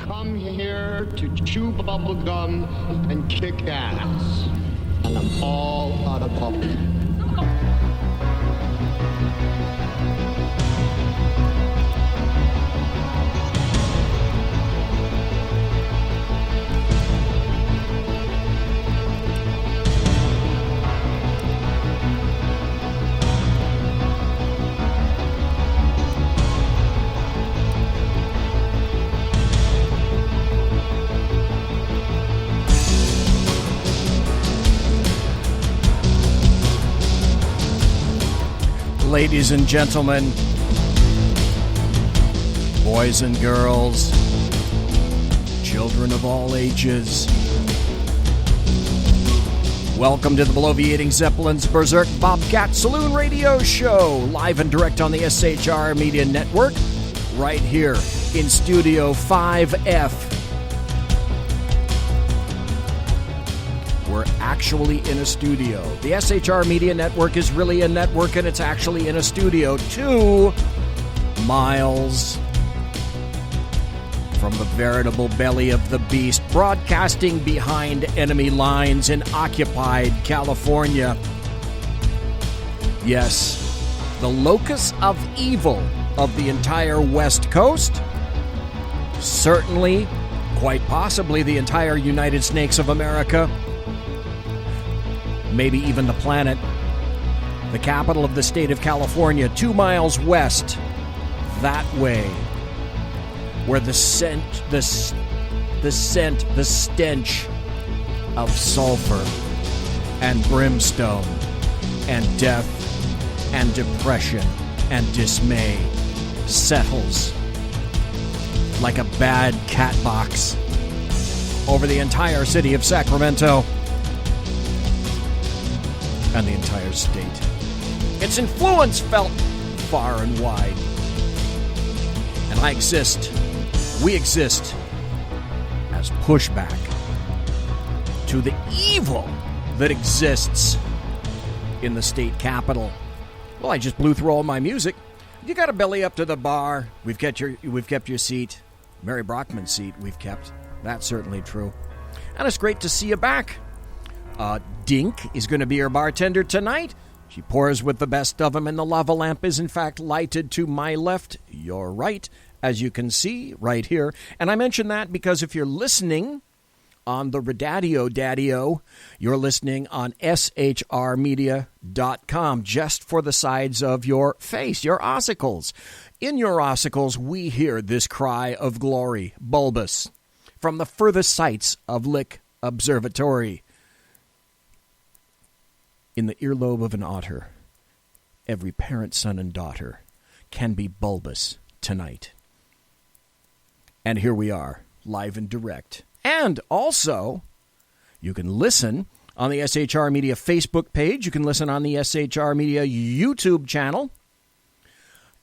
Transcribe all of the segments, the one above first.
come here to chew bubble gum and kick ass. And I'm all out of bubble. Ladies and gentlemen, boys and girls, children of all ages, welcome to the Bloviating Zeppelin's Berserk Bobcat Saloon radio show, live and direct on the SHR Media Network, right here in Studio 5F. We're actually in a studio. The SHR Media Network is really a network, and it's actually in a studio 2 miles from the veritable belly of the beast, broadcasting behind enemy lines in occupied California. Yes, the locus of evil of the entire West Coast, certainly, quite possibly, the entire United Snakes of America, maybe even the planet. The capital of the state of California, 2 miles west, that way, where the stench of sulfur and brimstone and death and depression and dismay settles like a bad cat box over the entire city of Sacramento and the entire state. Its influence felt far and wide. And we exist as pushback to the evil that exists in the state capital. Well, I just blew through all my music. You got to belly up to the bar. We've kept your seat. Mary Brockman's seat we've kept. That's certainly true. And it's great to see you back. Dink is going to be our bartender tonight. She pours with the best of them, and the lava lamp is, in fact, lighted to my left, your right, as you can see right here. And I mention that because if you're listening on the Redadio Daddio, you're listening on shrmedia.com, just for the sides of your face, your ossicles. In your ossicles, we hear this cry of glory, bulbous, from the furthest sights of Lick Observatory. In the earlobe of an otter, every parent, son, and daughter can be bulbous tonight. And here we are, live and direct. And also, you can listen on the SHR Media Facebook page. You can listen on the SHR Media YouTube channel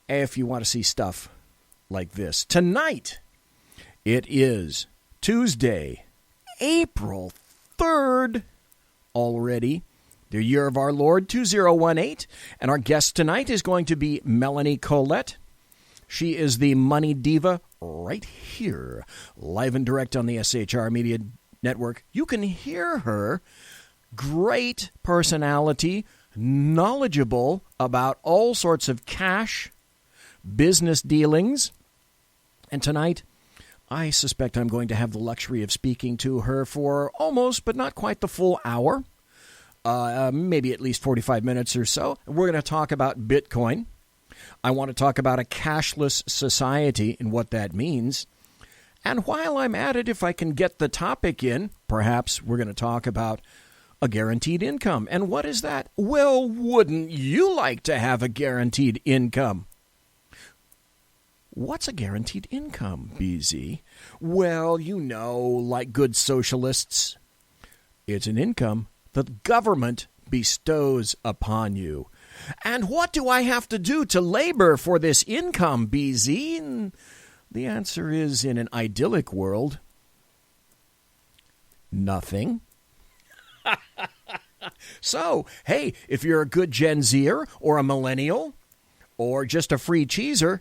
if you want to see stuff like this. Tonight, it is Tuesday, April 3rd already. The year of our Lord, 2018, and our guest tonight is going to be Melanie Collette. She is the Money Diva right here, live and direct on the SHR Media Network. You can hear her. Great personality, knowledgeable about all sorts of cash, business dealings. And tonight, I suspect I'm going to have the luxury of speaking to her for almost, but not quite the full hour. Maybe at least 45 minutes or so. We're going to talk about Bitcoin. I want to talk about a cashless society and what that means. And while I'm at it, if I can get the topic in, perhaps we're going to talk about a guaranteed income. And what is that? Well, wouldn't you like to have a guaranteed income? What's a guaranteed income, BZ? Well, you know, like good socialists, it's an income the government bestows upon you. And what do I have to do to labor for this income, BZ? And the answer is, in an idyllic world, nothing. So, hey, if you're a good Gen Zer or a millennial or just a free cheeser,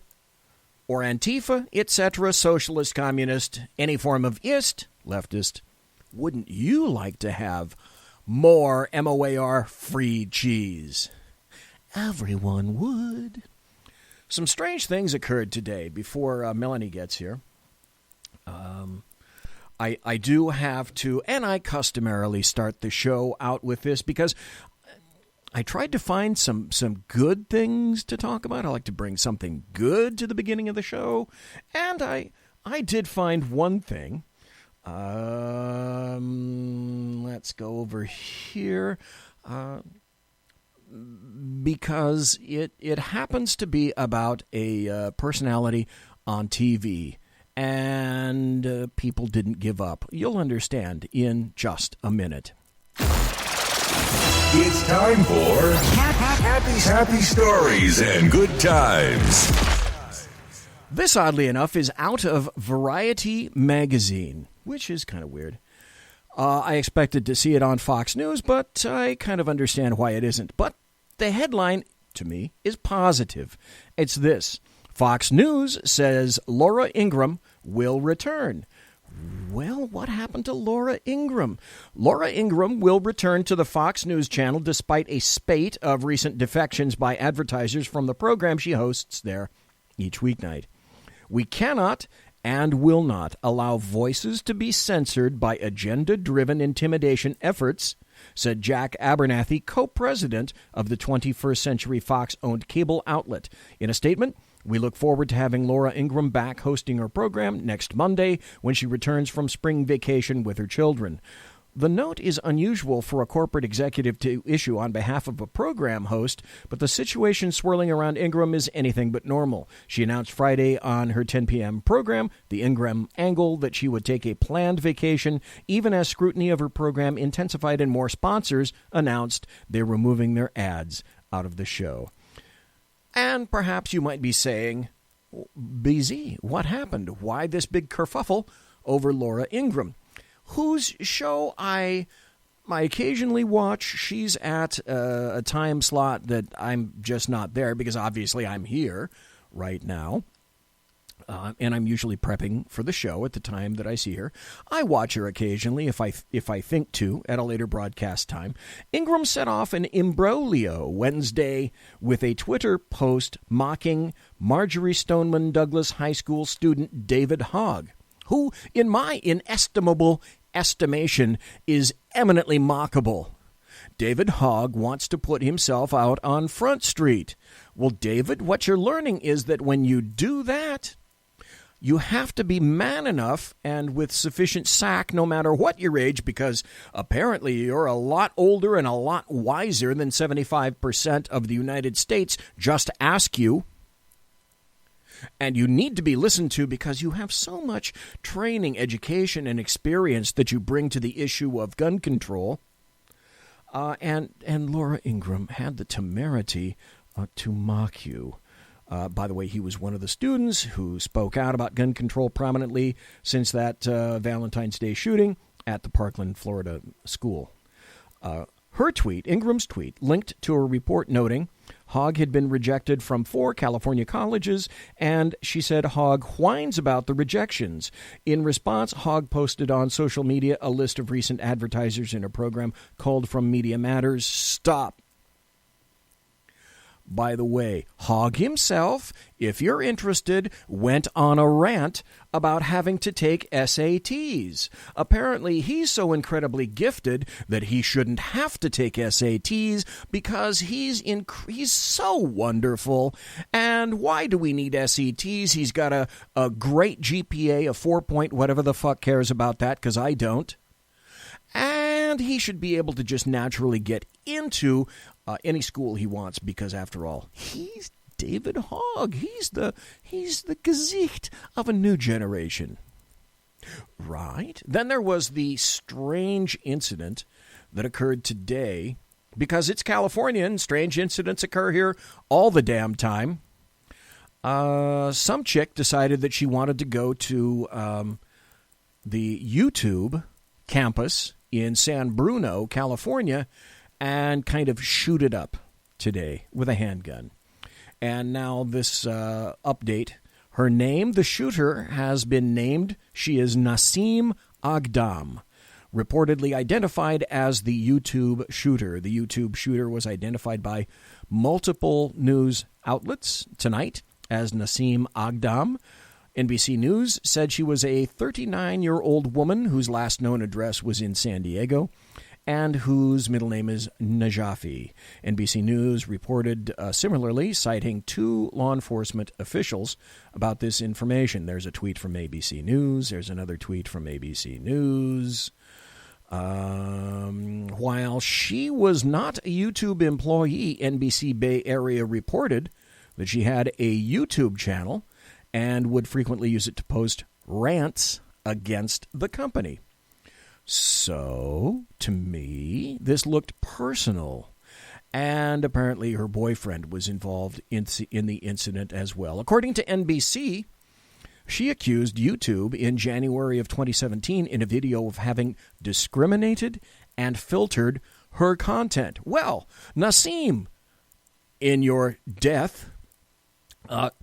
or Antifa, etc., socialist, communist, any form of ist, leftist, wouldn't you like to have more MOAR free cheese? Everyone would. Some strange things occurred today before Melanie gets here. I do have to, and I customarily start the show out with this because I tried to find some good things to talk about. I like to bring something good to the beginning of the show, and I did find one thing. Let's go over here. Because it happens to be about a personality on TV, and people didn't give up. You'll understand in just a minute. It's time for happy stories and good times. This, oddly enough, is out of Variety magazine, which is kind of weird. I expected to see it on Fox News, but I kind of understand why it isn't. But the headline, to me, is positive. It's this. Fox News says Laura Ingraham will return. Well, what happened to Laura Ingraham? Laura Ingraham will return to the Fox News channel despite a spate of recent defections by advertisers from the program she hosts there each weeknight. We cannot and will not allow voices to be censored by agenda-driven intimidation efforts, said Jack Abernathy, co-president of the 21st Century Fox-owned cable outlet. In a statement, we look forward to having Laura Ingraham back hosting her program next Monday when she returns from spring vacation with her children. The note is unusual for a corporate executive to issue on behalf of a program host, but the situation swirling around Ingraham is anything but normal. She announced Friday on her 10 p.m. program, The Ingraham Angle, that she would take a planned vacation, even as scrutiny of her program intensified and more sponsors announced they were moving their ads out of the show. And perhaps you might be saying, BZ, what happened? Why this big kerfuffle over Laura Ingraham? Whose show I occasionally watch. She's at a time slot that I'm just not there because obviously I'm here right now. And I'm usually prepping for the show at the time that I see her. I watch her occasionally if I think to at a later broadcast time. Ingraham set off an imbroglio Wednesday with a Twitter post mocking Marjorie Stoneman Douglas High School student David Hogg, who, in my inestimable estimation, is eminently mockable. David Hogg wants to put himself out on Front Street. Well, David, what you're learning is that when you do that, you have to be man enough and with sufficient sack no matter what your age, because apparently you're a lot older and a lot wiser than 75% of the United States just ask you. And you need to be listened to because you have so much training, education, and experience that you bring to the issue of gun control. And Laura Ingraham had the temerity to mock you. By the way, he was one of the students who spoke out about gun control prominently since that Valentine's Day shooting at the Parkland, Florida school. Her tweet, Ingraham's tweet, linked to a report noting Hogg had been rejected from 4 California colleges, and she said Hogg whines about the rejections. In response, Hogg posted on social media a list of recent advertisers in a program called From Media Matters. Stop. By the way, Hogg himself, if you're interested, went on a rant about having to take SATs. Apparently, he's so incredibly gifted that he shouldn't have to take SATs because he's so wonderful. And why do we need SATs? He's got a great GPA, a 4 point, whatever the fuck cares about that, because I don't. And he should be able to just naturally get into any school he wants because, after all, he's David Hogg. He's the Gesicht of a new generation. Right? Then there was the strange incident that occurred today. Because it's California and strange incidents occur here all the damn time. Some chick decided that she wanted to go to the YouTube campus in San Bruno, California, and kind of shoot it up today with a handgun. And now this update, Her name, the shooter, has been named. She is Nasim Agdam, reportedly identified as the YouTube shooter. The YouTube shooter was identified by multiple news outlets tonight as Nasim Agdam. NBC News said she was a 39-year-old woman whose last known address was in San Diego and whose middle name is Najafi. NBC News reported similarly, citing 2 law enforcement officials about this information. There's a tweet from ABC News. There's another tweet from ABC News. While she was not a YouTube employee, NBC Bay Area reported that she had a YouTube channel and would frequently use it to post rants against the company. So, to me, this looked personal. And apparently her boyfriend was involved in the incident as well. According to NBC, she accused YouTube in January of 2017 in a video of having discriminated and filtered her content. Well, Nasim, in your death,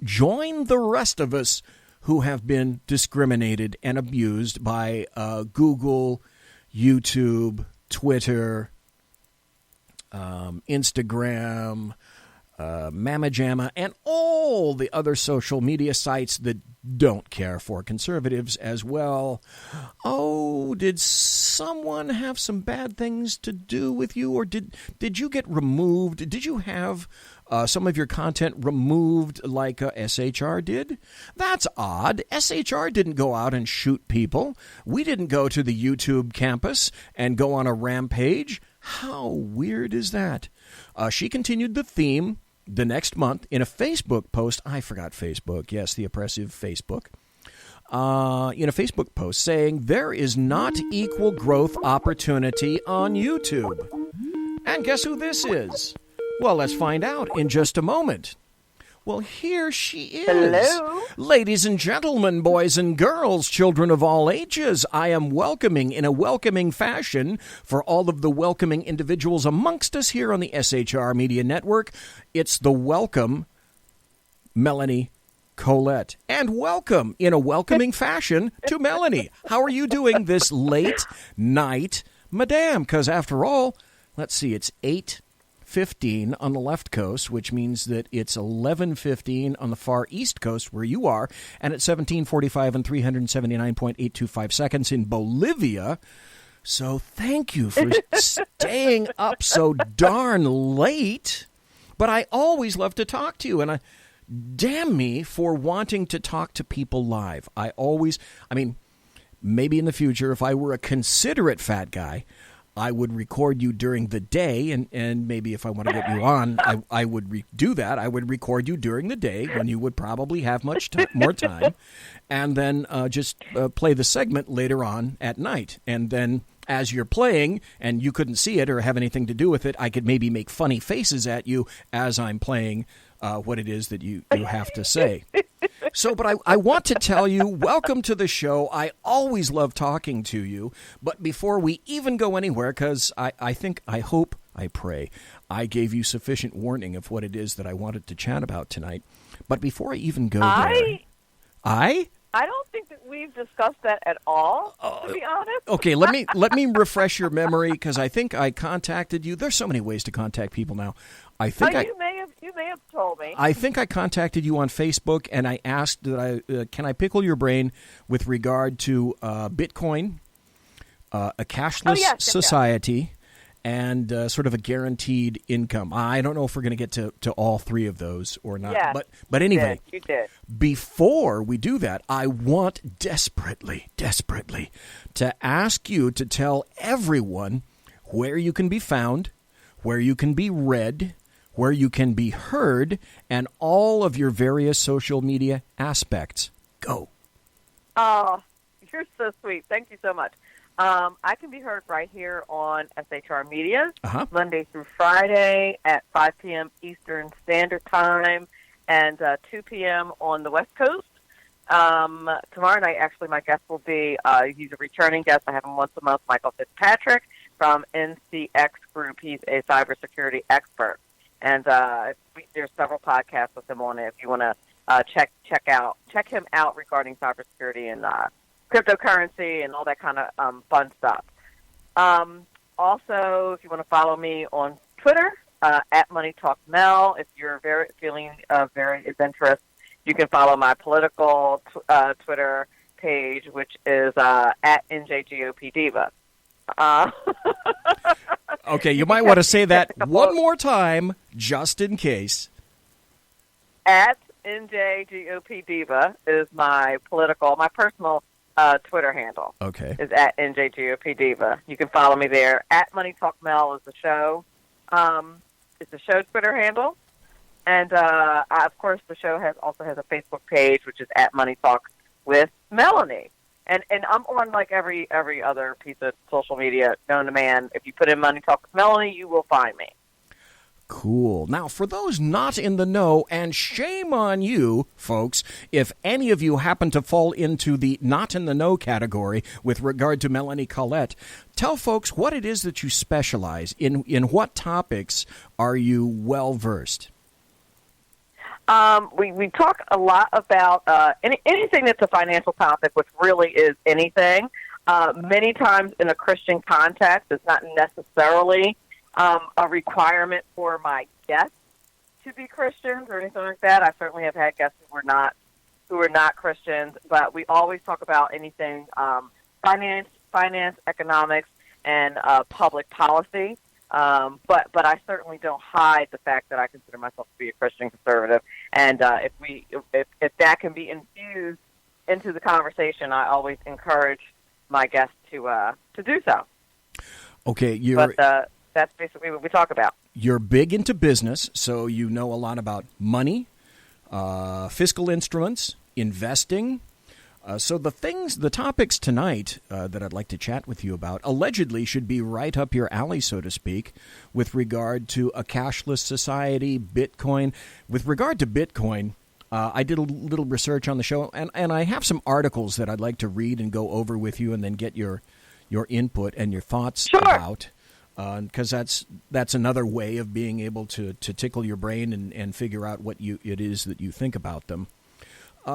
join the rest of us who have been discriminated and abused by Google, YouTube, Twitter, Instagram, Mamma Jamma, and all the other social media sites that don't care for conservatives as well. Oh, did someone have some bad things to do with you, or did you get removed? Did you have some of your content removed like SHR did? That's odd. SHR didn't go out and shoot people. We didn't go to the YouTube campus and go on a rampage. How weird is that? She continued the theme the next month in a Facebook post. I forgot Facebook. Yes, the oppressive Facebook. In a Facebook post saying there is not equal growth opportunity on YouTube. And guess who this is? Well, let's find out in just a moment. Well, here she is. Hello. Ladies and gentlemen, boys and girls, children of all ages, I am welcoming in a welcoming fashion for all of the welcoming individuals amongst us here on the SHR Media Network. It's the welcome Melanie, Collette. And welcome in a welcoming fashion to Melanie. How are you doing this late night, madame? Because after all, let's see, it's 8:15 on the left coast, which means that it's 11:15 on the far east coast where you are, and at 17:45 and 379.825 seconds in Bolivia. So thank you for staying up so darn late. But I always love to talk to you, and damn me for wanting to talk to people live. Maybe in the future, if I were a considerate fat guy, I would record you during the day, and maybe if I want to get you on, I would do that. I would record you during the day when you would probably have more time, and then just play the segment later on at night. And then as you're playing, and you couldn't see it or have anything to do with it, I could maybe make funny faces at you as I'm playing what it is that you have to say. So, but I want to tell you, welcome to the show. I always love talking to you. But before we even go anywhere, because I pray, I gave you sufficient warning of what it is that I wanted to chat about tonight. But before I even go there... I don't think that we've discussed that at all, to be honest. Okay, let me refresh your memory, because I think I contacted you. There's so many ways to contact people now. You may have told me. I think I contacted you on Facebook, and I asked can I pickle your brain with regard to Bitcoin, a cashless society, and sort of a guaranteed income. I don't know if we're going to get to all three of those or not. Yes, but anyway, you did. Before we do that, I want desperately to ask you to tell everyone where you can be found, where you can be read, where you can be heard, and all of your various social media aspects. Go. Oh, you're so sweet. Thank you so much. I can be heard right here on SHR Media, Monday through Friday at 5 p.m. Eastern Standard Time and 2 p.m. on the West Coast. Tomorrow night, actually, my guest will be, he's a returning guest. I have him once a month, Michael Fitzpatrick from NCX Group. He's a cybersecurity expert. And there's several podcasts with him on it if you want to check him out regarding cybersecurity and cryptocurrency and all that kind of fun stuff. Also, if you want to follow me on Twitter, at Money Talk Mel, if you're feeling very adventurous, you can follow my political Twitter page, which is at NJGOP Diva. Okay, you might want to say that one more time, just in case. At NJGOP Diva is my personal Twitter handle. Okay. Is at NJGOP Diva. You can follow me there. At Money Talk Mel is the show. It's the show's Twitter handle. And, of course, the show also has a Facebook page, which is at Money Talk with Melanie. And I'm on, like, every other piece of social media known to man. If you put in Money Talk with Melanie, you will find me. Cool. Now, for those not in the know, and shame on you, folks, if any of you happen to fall into the not in the know category with regard to Melanie Collette, tell folks what it is that you specialize in. In what topics are you well versed? We talk a lot about anything that's a financial topic, which really is anything. Many times in a Christian context, it's not necessarily a requirement for my guests to be Christians or anything like that. I certainly have had guests who are not Christians, but we always talk about anything finance, economics, and public policy. But I certainly don't hide the fact that I consider myself to be a Christian conservative. And if that can be infused into the conversation, I always encourage my guests to do so. Okay, but that's basically what we talk about. You're big into business, so you know a lot about money, fiscal instruments, investing. So the topics tonight that I'd like to chat with you about allegedly should be right up your alley, so to speak, with regard to a cashless society, Bitcoin. With regard to Bitcoin, I did a little research on the show, and I have some articles that I'd like to read and go over with you and then get your input and your thoughts about. Because that's another way of being able to tickle your brain and figure out what it is that you think about them.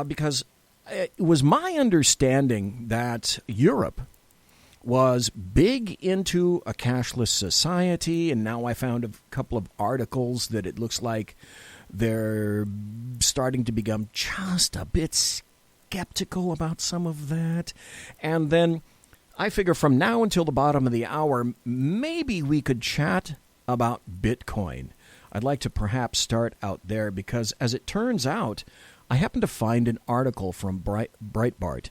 Because it was my understanding that Europe was big into a cashless society, and now I found a couple of articles that it looks like they're starting to become just a bit skeptical about some of that. And then I figure from now until the bottom of the hour, maybe we could chat about Bitcoin. I'd like to perhaps start out there because, as it turns out, I happened to find an article from Breitbart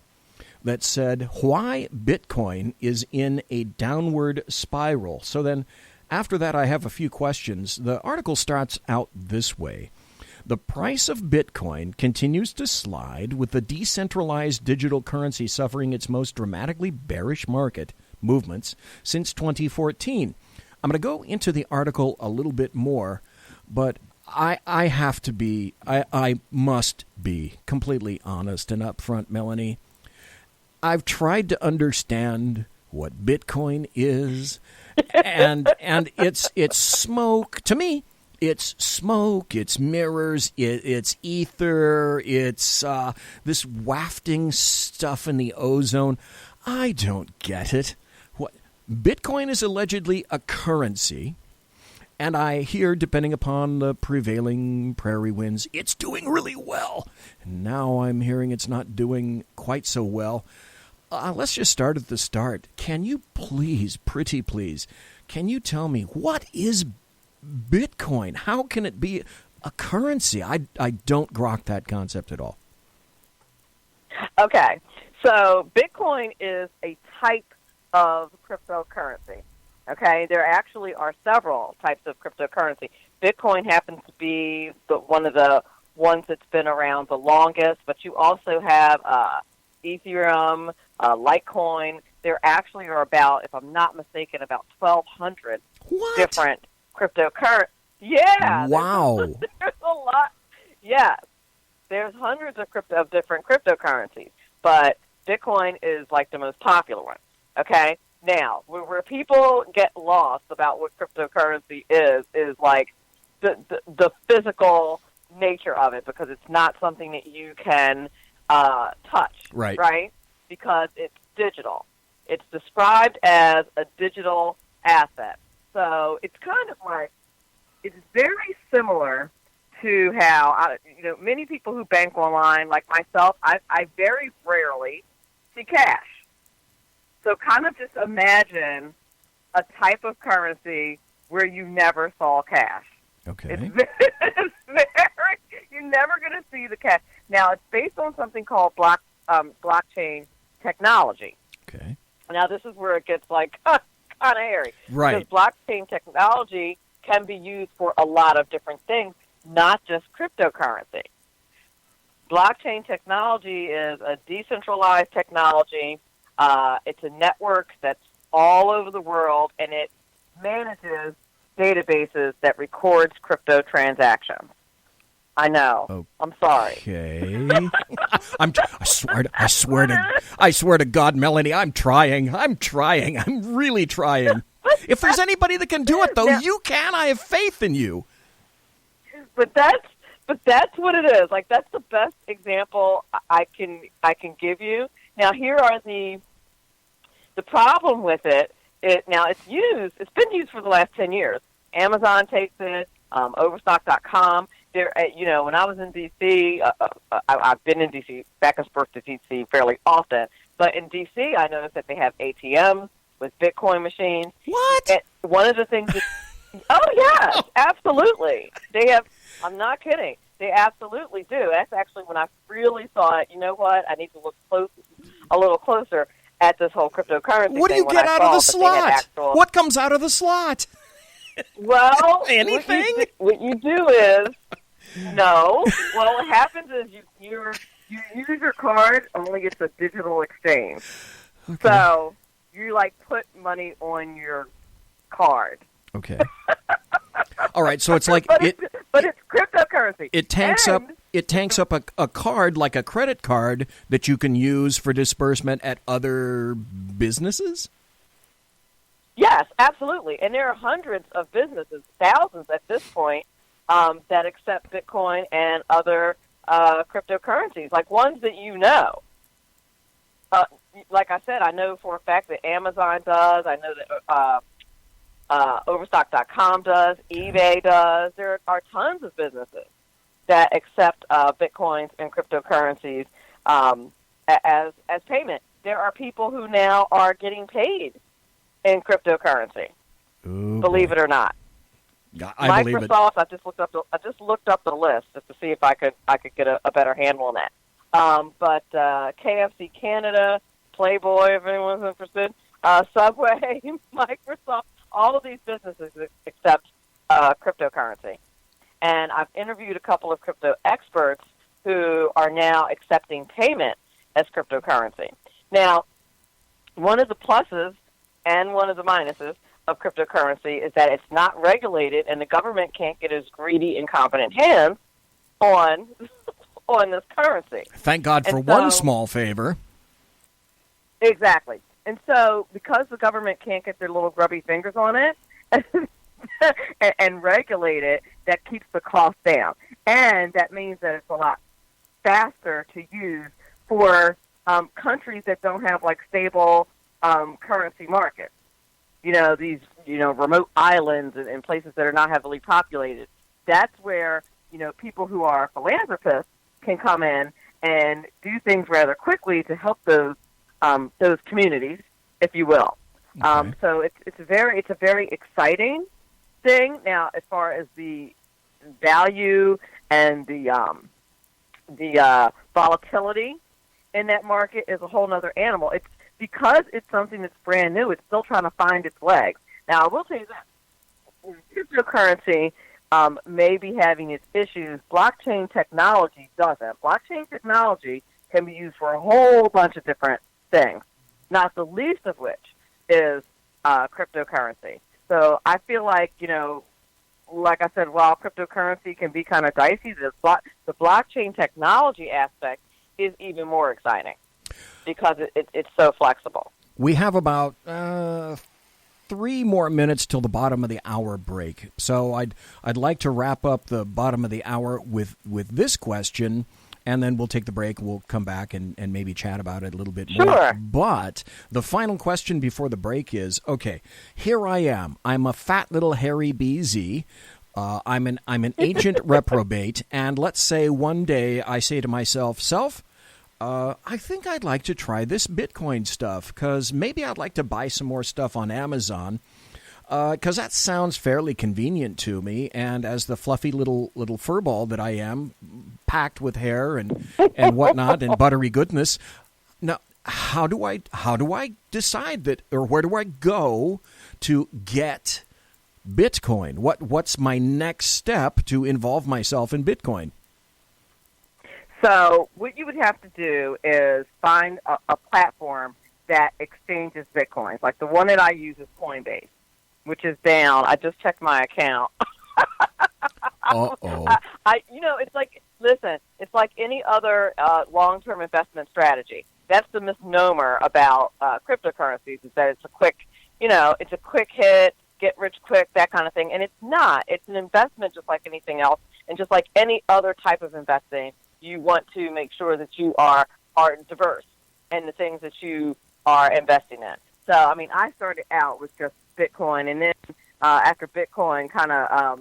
that said why Bitcoin is in a downward spiral. So then, after that, I have a few questions. The article starts out this way. The price of Bitcoin continues to slide, with the decentralized digital currency suffering its most dramatically bearish market movements since 2014. I'm going to go into the article a little bit more, but I must be completely honest and upfront, Melanie. I've tried to understand what Bitcoin is, and it's smoke to me. It's smoke, it's mirrors, it's ether, it's this wafting stuff in the ozone. I don't get it. What Bitcoin is allegedly a currency, and I hear, depending upon the prevailing prairie winds, it's doing really well. And now I'm hearing it's not doing quite so well. Let's just start at the start. Can you please, pretty please, can you tell me what is Bitcoin? How can it be a currency? I don't grok that concept at all. Okay, so Bitcoin is a type of cryptocurrency. Okay, there actually are several types of cryptocurrency. Bitcoin happens to be one of the ones that's been around the longest, but you also have Ethereum, Litecoin. There actually are about, if I'm not mistaken, about 1,200 different cryptocurrency. Yeah. Wow. There's a lot. Yes. There's hundreds of different cryptocurrencies, but Bitcoin is like the most popular one. Okay? Now, where people get lost about what cryptocurrency is like the physical nature of it because it's not something that you can touch, right? Because it's digital. It's described as a digital asset. So it's kind of like, it's very similar to how, many people who bank online, like myself, I very rarely see cash. So kind of just imagine a type of currency where you never saw cash. Okay. It's very, you're never going to see the cash. Now, it's based on something called blockchain technology. Okay. Now, this is where it gets kind of hairy. Right. Because blockchain technology can be used for a lot of different things, not just cryptocurrency. Blockchain technology is a decentralized technology. It's a network that's all over the world, and it manages databases that records crypto transactions. I know. Oh, I'm sorry. Okay. I swear to God, Melanie, I'm trying. I'm really trying. If there's anybody that can do it, though, you can. I have faith in you. But that's what it is. Like, that's the best example I can give you. Now, here are the problem with it. Now, it's been used for the last 10 years. Amazon takes it, Overstock.com. When I was in D.C., I've been in D.C., back and forth to D.C. fairly often, but in D.C. I noticed that they have ATMs with Bitcoin machines. What? And one of the things oh, yes, absolutely. They have, I'm not kidding, they absolutely do. That's actually when I really thought, you know what, I need to look a little closer at this whole cryptocurrency What do you get out of the slot? What comes out of the slot? Well, anything? What you do is, no. Well, what happens is you use your card, only it's a digital exchange. Okay. So you put money on your card. Okay. All right, so it's like but it's cryptocurrency. It tanks up a card like a credit card that you can use for disbursement at other businesses? Yes, absolutely. And there are hundreds of businesses, thousands at this point, that accept Bitcoin and other cryptocurrencies, like ones that you know. Like I said, I know for a fact that Amazon does. I know that Overstock.com does. eBay does. There are tons of businesses that accept Bitcoins and cryptocurrencies as payment. There are people who now are getting paid in cryptocurrency. Ooh, believe it or not. I believe it. Microsoft. I just looked up the list just to see if I could get a better handle on that. But KFC Canada, Playboy, if anyone's interested, Subway, Microsoft, all of these businesses accept cryptocurrency. And I've interviewed a couple of crypto experts who are now accepting payment as cryptocurrency. Now, one of the pluses and one of the minuses of cryptocurrency is that it's not regulated, and the government can't get its greedy, incompetent hands on this currency. Thank God for one small favor. Exactly. And so, because the government can't get their little grubby fingers on it and regulate it, that keeps the cost down. And that means that it's a lot faster to use for countries that don't have stable currency markets. These remote islands and places that are not heavily populated. That's where people who are philanthropists can come in and do things rather quickly to help those communities, if you will. Okay. So it's a very exciting thing. Now, as far as the value and the volatility in that market is a whole other animal. It's because it's something that's brand new. It's still trying to find its legs. Now, I will tell you that cryptocurrency may be having its issues. Blockchain technology doesn't. Blockchain technology can be used for a whole bunch of different things, not the least of which is cryptocurrency. So I feel like, like I said, while cryptocurrency can be kind of dicey, the blockchain technology aspect is even more exciting because it's so flexible. We have about 3 more minutes till the bottom of the hour break. So I'd like to wrap up the bottom of the hour with this question, and then we'll take the break. We'll come back and maybe chat about it a little bit more. Sure. But the final question before the break is, okay, here I am. I'm a fat little hairy BZ. I'm an ancient reprobate, and let's say one day I say to myself, I think I'd like to try this Bitcoin stuff, because maybe I'd like to buy some more stuff on Amazon, because that sounds fairly convenient to me, and as the fluffy little furball that I am, packed with hair and whatnot and buttery goodness. Now, how do I decide that, or where do I go to get Bitcoin? What's my next step to involve myself in Bitcoin? So what you would have to do is find a platform that exchanges Bitcoins. Like the one that I use is Coinbase, which is down. I just checked my account. Uh-oh. It's like any other long-term investment strategy. That's the misnomer about cryptocurrencies, is that it's a quick hit, get rich quick, that kind of thing. And it's not. It's an investment just like anything else. And just like any other type of investing, you want to make sure that you are diverse in the things that you are investing in. So, I started out with just Bitcoin, and then after Bitcoin kind of,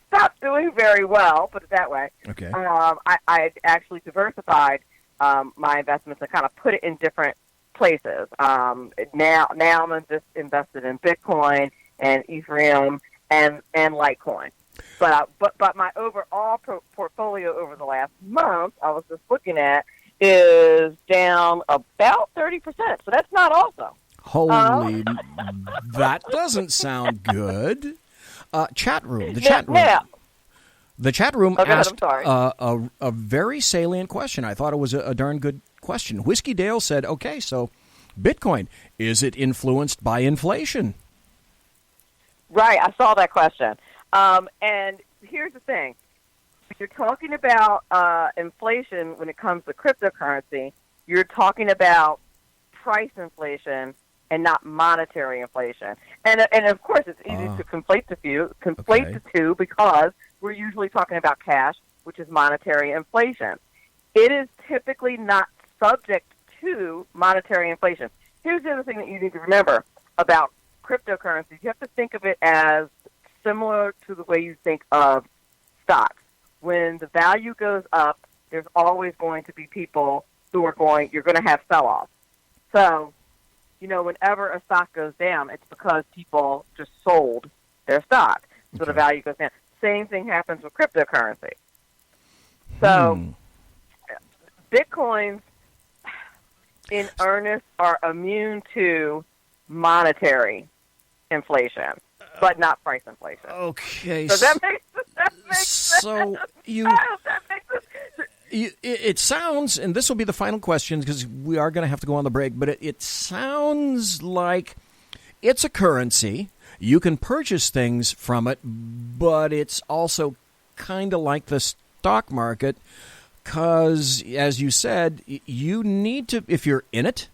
stopped doing very well, put it that way. Okay. I actually diversified my investments and kind of put it in different places. Now I'm just invested in Bitcoin and Ethereum and Litecoin. But my overall portfolio over the last month, I was just looking at, is down about 30%. So that's not awesome. Holy, that doesn't sound good. Chat room. The chat room asked a very salient question. I thought it was a darn good question. Whiskey Dale said, okay, so Bitcoin, is it influenced by inflation? Right, I saw that question. And here's the thing. If you're talking about inflation when it comes to cryptocurrency, you're talking about price inflation and not monetary inflation. And of course, it's easy to conflate the two because we're usually talking about cash, which is monetary inflation. It is typically not subject to monetary inflation. Here's the other thing that you need to remember about cryptocurrencies. You have to think of it as similar to the way you think of stocks. When the value goes up, there's always going to be people who you're going to have sell-offs. So, whenever a stock goes down, it's because people just sold their stock. So the value goes down. Same thing happens with cryptocurrency. So Bitcoins, in earnest, are immune to monetary inflation, but not price inflation. Okay. So that makes sense. So it sounds, and this will be the final question because we are going to have to go on the break, but it sounds like it's a currency. You can purchase things from it, but it's also kind of like the stock market because, as you said, you need to, if you're in it,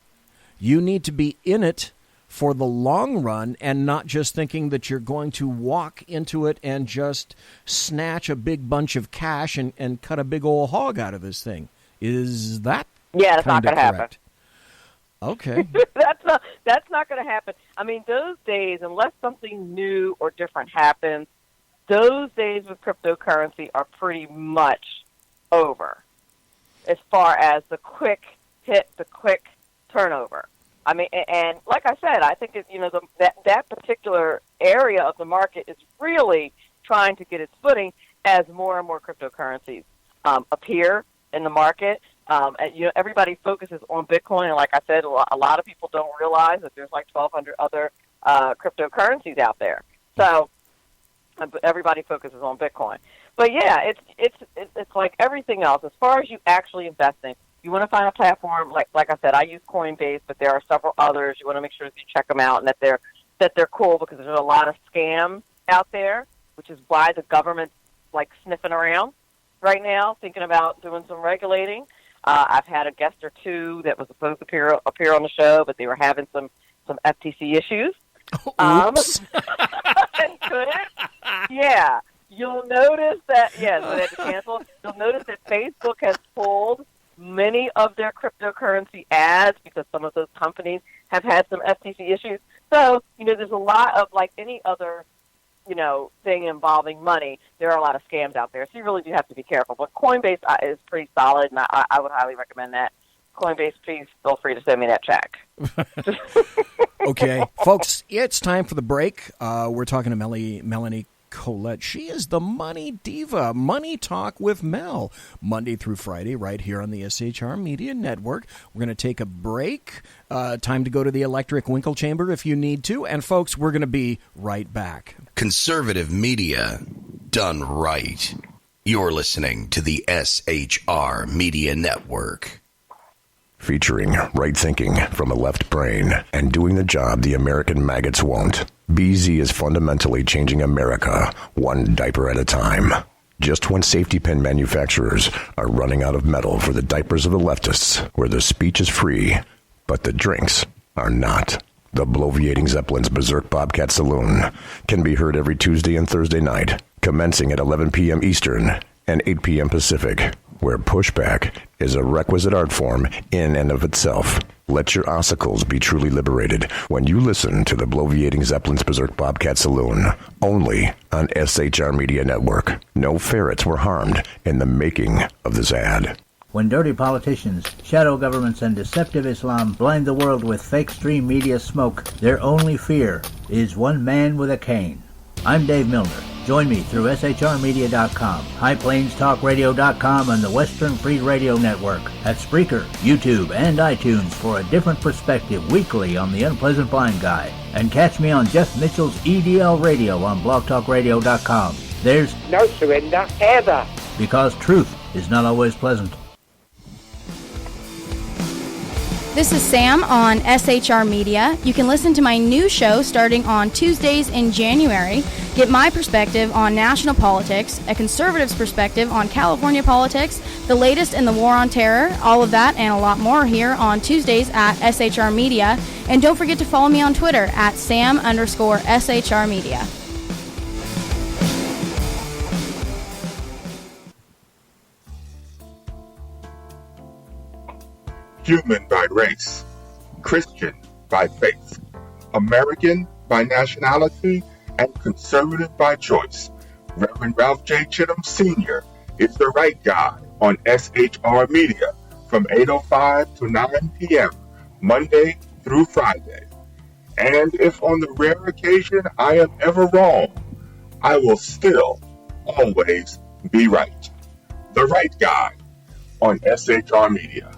you need to be in it for the long run and not just thinking that you're going to walk into it and just snatch a big bunch of cash and cut a big old hog out of this thing. Is that that's not going to happen. Okay. That's not going to happen. Those days, unless something new or different happens, those days with cryptocurrency are pretty much over as far as the quick hit, the quick turnover. And like I said, I think that particular area of the market is really trying to get its footing as more and more cryptocurrencies appear in the market. Everybody focuses on Bitcoin, and like I said, a lot of people don't realize that there's like 1,200 other cryptocurrencies out there. So everybody focuses on Bitcoin. But yeah, it's like everything else. As far as you actually investing, you want to find a platform like I said. I use Coinbase, but there are several others. You want to make sure that you check them out and that they're cool because there's a lot of scams out there, which is why the government's like sniffing around right now, thinking about doing some regulating. I've had a guest or two that was supposed to appear on the show, but they were having some some FTC issues. Oops. Yeah. You'll notice that, so they had to cancel. You'll notice that Facebook has pulled many of their cryptocurrency ads because some of those companies have had some FTC issues. So, there's a lot of, like any other, thing involving money, there are a lot of scams out there. So you really do have to be careful. But Coinbase is pretty solid, and I would highly recommend that. Coinbase, please feel free to send me that check. Okay. Folks, it's time for the break. We're talking to Melanie Collette. She is the Money Diva. Money Talk with Mel. Monday through Friday right here on the SHR Media Network. We're going to take a break. Time to go to the electric winkle chamber if you need to. And, folks, we're going to be right back. Conservative media done right. You're listening to the SHR Media Network. Featuring right thinking from a left brain and doing the job the American maggots won't. BZ is fundamentally changing America one diaper at a time. Just when safety pin manufacturers are running out of metal for the diapers of the leftists, where the speech is free, but the drinks are not. The bloviating Zeppelin's Berserk Bobcat Saloon can be heard every Tuesday and Thursday night, commencing at 11 p.m. Eastern and 8 p.m. Pacific, where pushback is a requisite art form in and of itself. Let your ossicles be truly liberated when you listen to the bloviating Zeppelin's Berserk Bobcat Saloon, only on SHR Media Network. No ferrets were harmed in the making of this ad. When dirty politicians, shadow governments, and deceptive Islam blind the world with fake stream media smoke, their only fear is one man with a cane. I'm Dave Milner. Join me through SHRmedia.com, HighPlainsTalkRadio.com, and the Western Free Radio Network at Spreaker, YouTube, and iTunes for a different perspective weekly on the Unpleasant Blind Guy. And catch me on Jeff Mitchell's EDL Radio on BlogTalkRadio.com. There's no surrender ever, because truth is not always pleasant. This is Sam on SHR Media. You can listen to my new show starting on Tuesdays in January. Get my perspective on national politics, a conservative's perspective on California politics, the latest in the war on terror, all of that and a lot more here on Tuesdays at SHR Media. And don't forget to follow me on Twitter at Sam_SHR Media. Human by race, Christian by faith, American by nationality, and conservative by choice. Reverend Ralph J. Chittum Sr. is the right guy on SHR Media from 8:05 to 9 p.m. Monday through Friday. And if on the rare occasion I am ever wrong, I will still always be right. The right guy on SHR Media.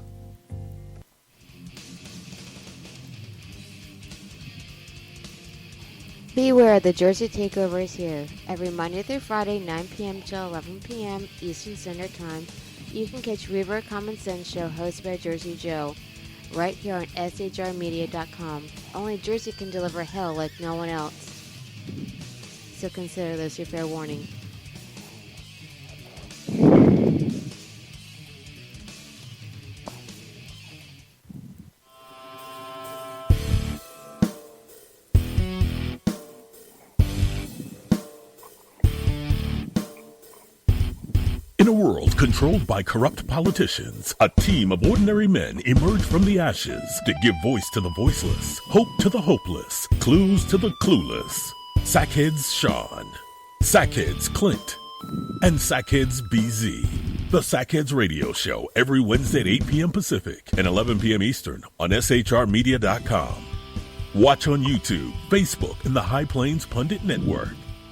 Beware, the Jersey Takeover is here. Every Monday through Friday, 9 p.m. to 11 p.m. Eastern Standard Time, you can catch Reaver Common Sense Show hosted by Jersey Joe, right here on SHRmedia.com. Only Jersey can deliver hell like no one else. So consider this your fair warning. In a world controlled by corrupt politicians, a team of ordinary men emerge from the ashes to give voice to the voiceless, hope to the hopeless, clues to the clueless. Sackheads Sean, Sackheads Clint, and Sackheads BZ. The Sackheads Radio Show every Wednesday at 8 p.m. Pacific and 11 p.m. Eastern on SHRmedia.com. Watch on YouTube, Facebook, and the High Plains Pundit Network.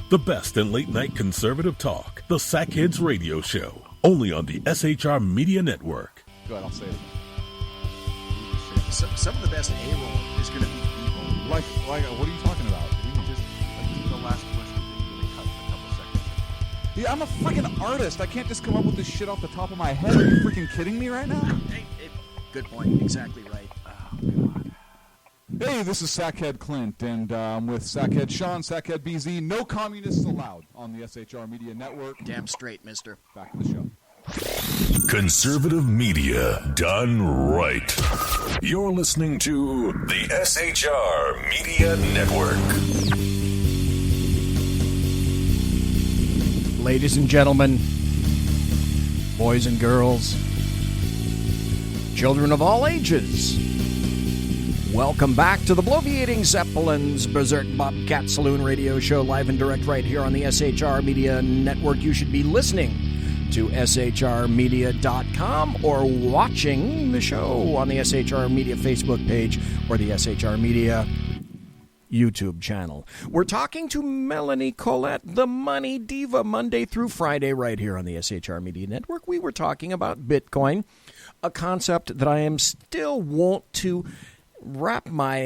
The best in late-night conservative talk, the Sackheads Radio Show, only on the SHR Media Network. Go ahead, I'll say it again. Some of the best A-roll is going to be evil. Like, what are you talking about? We can just, the last question, really cut a couple seconds. Yeah, I'm a freaking artist. I can't just come up with this shit off the top of my head. Are you freaking kidding me right now? Hey, good point. Exactly right. Oh, God. Hey, this is Sackhead Clint, and I'm with Sackhead Sean, Sackhead BZ. No communists allowed on the SHR Media Network. Damn straight, mister. Back to the show. Conservative media done right. You're listening to the SHR Media Network. Ladies and gentlemen, boys and girls, children of all ages, welcome back to the Bloviating Zeppelin's Berserk Bobcat Saloon radio show, live and direct right here on the SHR Media Network. You should be listening to shrmedia.com or watching the show on the SHR Media Facebook page or the SHR Media YouTube channel. We're talking to Melanie, Collette, the Money Diva, Monday through Friday right here on the SHR Media Network. We were talking about Bitcoin, a concept that I am still want to wrap my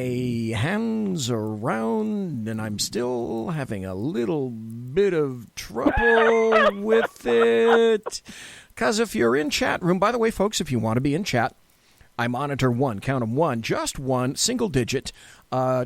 hands around, and I'm still having a little bit of trouble with it. Because if you're in chat room, by the way, folks, if you want to be in chat, I monitor one, count them one, just one single-digit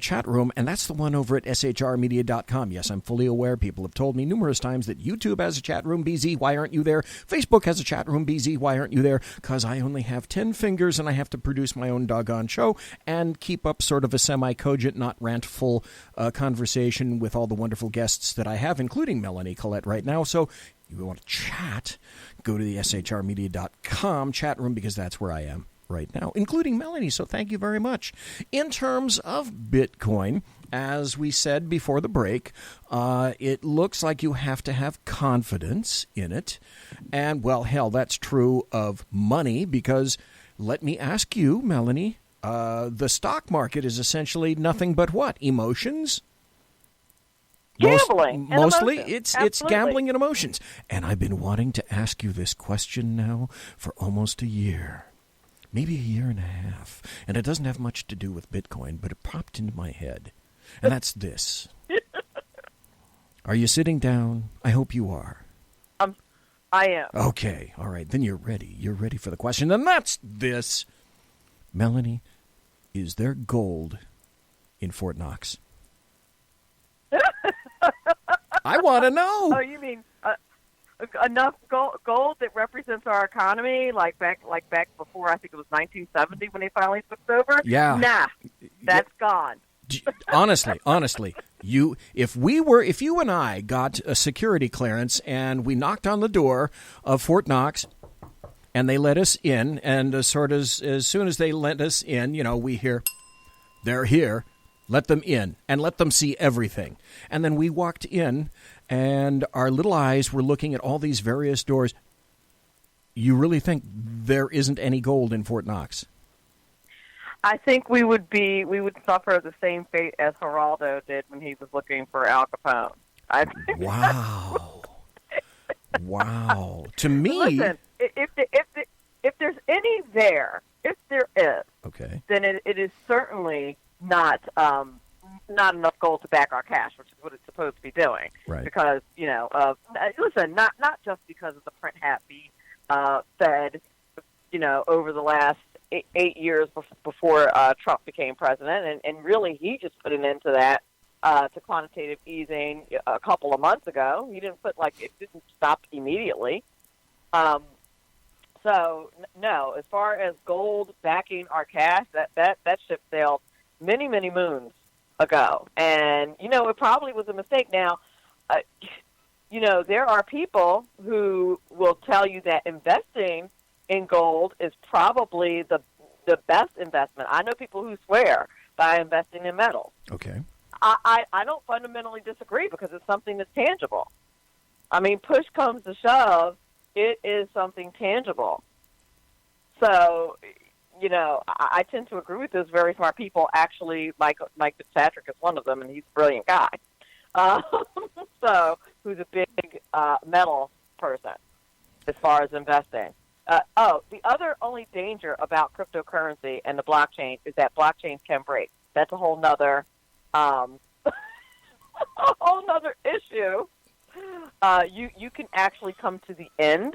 chat room, and that's the one over at shrmedia.com. Yes, I'm fully aware. People have told me numerous times that YouTube has a chat room. BZ, why aren't you there? Facebook has a chat room. BZ, why aren't you there? Because I only have 10 fingers, and I have to produce my own doggone show and keep up sort of a semi-cogent, not rantful conversation with all the wonderful guests that I have, including Melanie, Collette right now. So if you want to chat, go to the shrmedia.com chat room, because that's where I am right now, including Melanie, so thank you very much. In terms of Bitcoin, as we said before the break, it looks like you have to have confidence in it. And, well, hell, that's true of money, because let me ask you, Melanie, the stock market is essentially nothing but what? Emotions? Gambling. Mostly, it's gambling and emotions. And I've been wanting to ask you this question now for almost a year. Maybe a year and a half. And it doesn't have much to do with Bitcoin, but it popped into my head. And that's this. Are you sitting down? I hope you are. I am. Okay. All right. Then you're ready. You're ready for the question. And that's this. Melanie, is there gold in Fort Knox? I want to know. Oh, you mean enough gold that represents our economy, like back before, I think it was 1970 when they finally took over? Yeah. Nah, that's gone. Honestly, if you and I got a security clearance and we knocked on the door of Fort Knox and they let us in, and as soon as they let us in, we hear, they're here. Let them in and let them see everything. And then we walked in, and our little eyes were looking at all these various doors. You really think there isn't any gold in Fort Knox? I think we would suffer the same fate as Geraldo did when he was looking for Al Capone. Wow. To me, listen, if there's any there, if there is, okay, then it is certainly not enough gold to back our cash, which is what it's supposed to be doing. Right. Because, listen, not just because of the print happy Fed, over the last 8 years before Trump became president, and really he just put an end to that to quantitative easing a couple of months ago. He didn't it didn't stop immediately. So no, as far as gold backing our cash, that ship sailed many, many moons ago. And, it probably was a mistake. Now, there are people who will tell you that investing in gold is probably the best investment. I know people who swear by investing in metals. Okay. I don't fundamentally disagree, because it's something that's tangible. I mean, push comes to shove, it is something tangible. So, I tend to agree with those very smart people. Actually, Mike Fitzpatrick is one of them, and he's a brilliant guy. So, who's a big metal person as far as investing. The other only danger about cryptocurrency and the blockchain is that blockchains can break. That's a whole nother issue. You can actually come to the end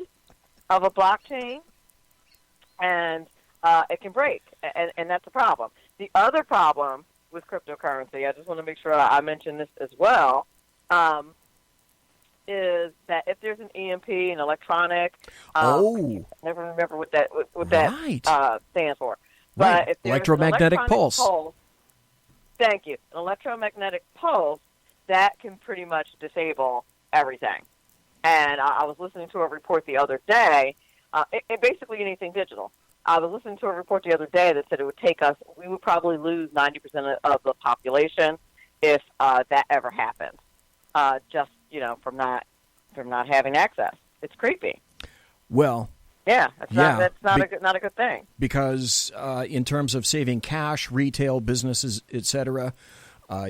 of a blockchain, and it can break, and that's a problem. The other problem with cryptocurrency, I just want to make sure I mention this as well, is that if there's an EMP, an electronic, I never remember what that stands for. Right. But if there's Electromagnetic an pulse. Thank you. An electromagnetic pulse, that can pretty much disable everything. And I was listening to a report the other day, basically anything digital. I was listening to a report the other day that said it would take us, we would probably lose 90% of the population if that ever happened. Just, from not having access. It's creepy. Well, that's not a good thing. Because in terms of saving cash, retail businesses, etc.,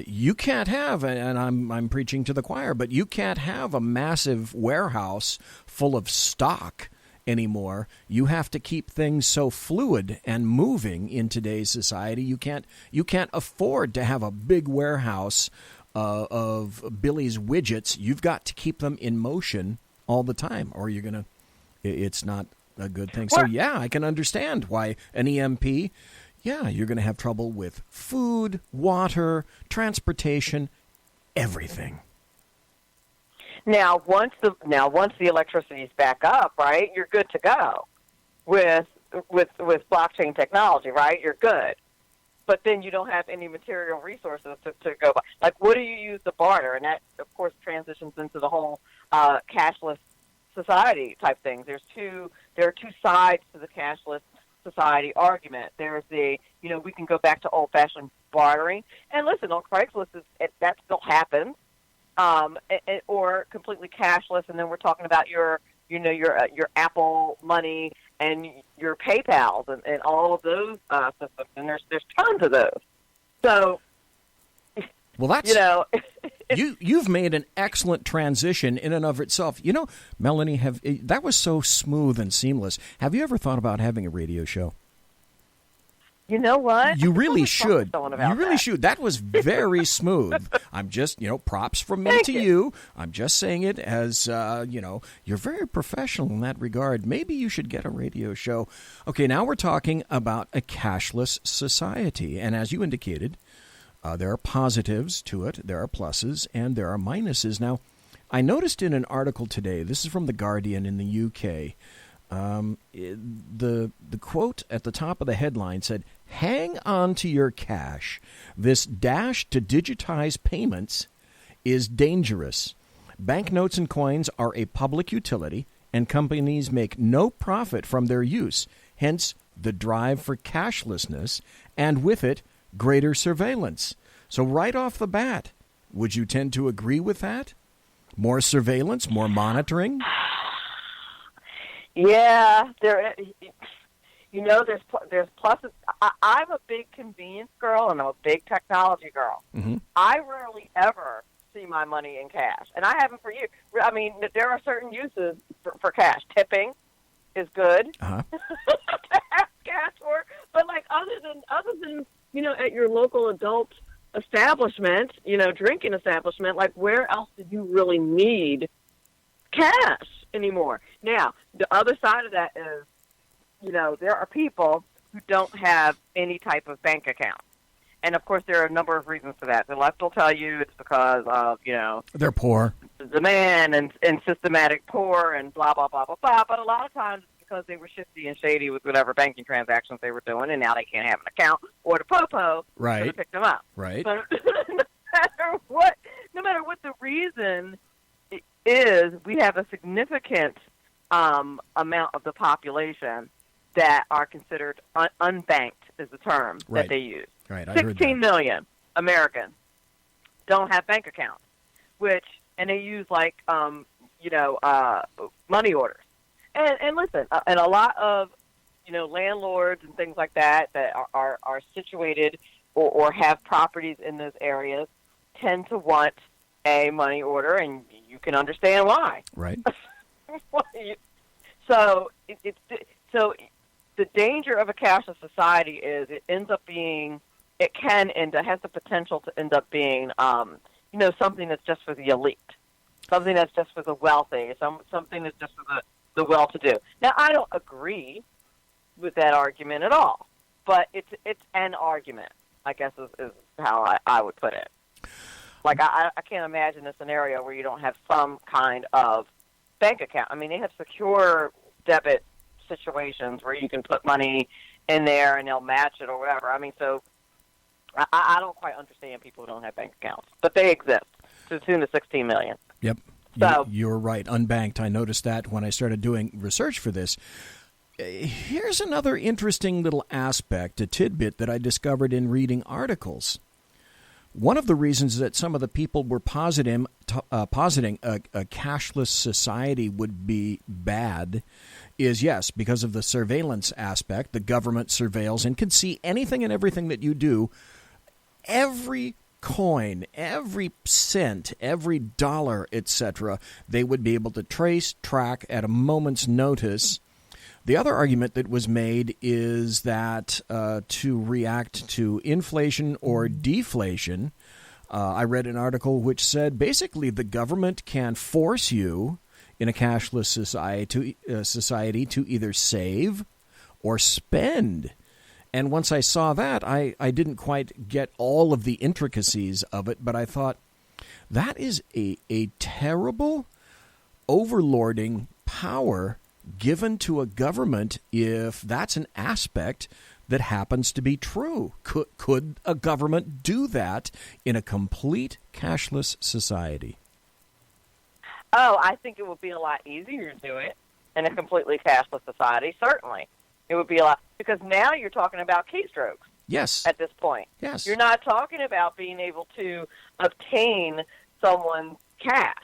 you can't have, and I'm preaching to the choir, but you can't have a massive warehouse full of stock anymore. You have to keep things so fluid and moving in today's society. You can't afford to have a big warehouse of Billy's widgets. You've got to keep them in motion all the time, or it's not a good thing. So I can understand why an EMP, you're going to have trouble with food, water, transportation, everything. Now, once the electricity is back up, right, you're good to go with blockchain technology, right? You're good. But then you don't have any material resources to go by. Like, what do you use to barter? And that, of course, transitions into the whole cashless society type thing. There are two sides to the cashless society argument. There's we can go back to old-fashioned bartering. And listen, on Craigslist, that still happens. Or completely cashless, and then we're talking about your Apple Money and your PayPals and all of those systems, and there's tons of those. So, well, that's you've made an excellent transition in and of itself. Melanie, that was so smooth and seamless. Have you ever thought about having a radio show? You know what? You really should. You really should. That was very smooth. I'm just, props from me to you. I'm just saying it as, you're very professional in that regard. Maybe you should get a radio show. Okay, now we're talking about a cashless society. And as you indicated, there are positives to it, there are pluses, and there are minuses. Now, I noticed in an article today, this is from The Guardian in the UK, the quote at the top of the headline said, "Hang on to your cash. This dash to digitize payments is dangerous. Banknotes and coins are a public utility, and companies make no profit from their use. Hence, the drive for cashlessness, and with it, greater surveillance." So right off the bat, would you tend to agree with that? More surveillance, more monitoring? Yeah, there's pluses. I'm a big convenience girl and I'm a big technology girl. Mm-hmm. I rarely ever see my money in cash, and I haven't for years. I mean, there are certain uses for cash. Tipping is good to have cash for, but like other than at your local adult establishment, drinking establishment, like where else do you really need cash anymore? Now, the other side of that is, there are people who don't have any type of bank account. And, of course, there are a number of reasons for that. The left will tell you it's because of, they're poor. Demand and systematic poor and blah, blah, blah, blah, blah. But a lot of times it's because they were shifty and shady with whatever banking transactions they were doing, and now they can't have an account or the popo to pick them up. Right. So no matter what the reason is, we have a significant amount of the population that are considered unbanked is the term that they use. Right. 16 million Americans don't have bank accounts, and they use money orders. And listen, and a lot of landlords and things like that are situated or have properties in those areas tend to want a money order, and you can understand why. Right. So the danger of a cashless society is it has the potential to end up being, something that's just for the elite, something that's just for the wealthy, something that's just for the well-to-do. Now, I don't agree with that argument at all, but it's an argument, I guess is how I would put it. Like, I can't imagine a scenario where you don't have some kind of bank account. I mean, they have secure debit situations where you can put money in there and they'll match it or whatever. I mean, so I don't quite understand people who don't have bank accounts, but they exist to the tune of $16 million. Yep. So you're right. Unbanked. I noticed that when I started doing research for this. Here's another interesting little aspect, a tidbit that I discovered in reading articles. One of the reasons that some of the people were positing a cashless society would be bad is, yes, because of the surveillance aspect. The government surveils and can see anything and everything that you do. Every coin, every cent, every dollar, etc., they would be able to trace, track at a moment's notice. The other argument that was made is that to react to inflation or deflation, I read an article which said basically the government can force you in a cashless society to either save or spend. And once I saw that, I didn't quite get all of the intricacies of it, but I thought that is a terrible overlording power given to a government if that's an aspect that happens to be true. Could a government do that in a complete cashless society? Oh, I think it would be a lot easier to do it in a completely cashless society, certainly. It would be a lot, because now you're talking about keystrokes. Yes. At this point. Yes. You're not talking about being able to obtain someone's cash.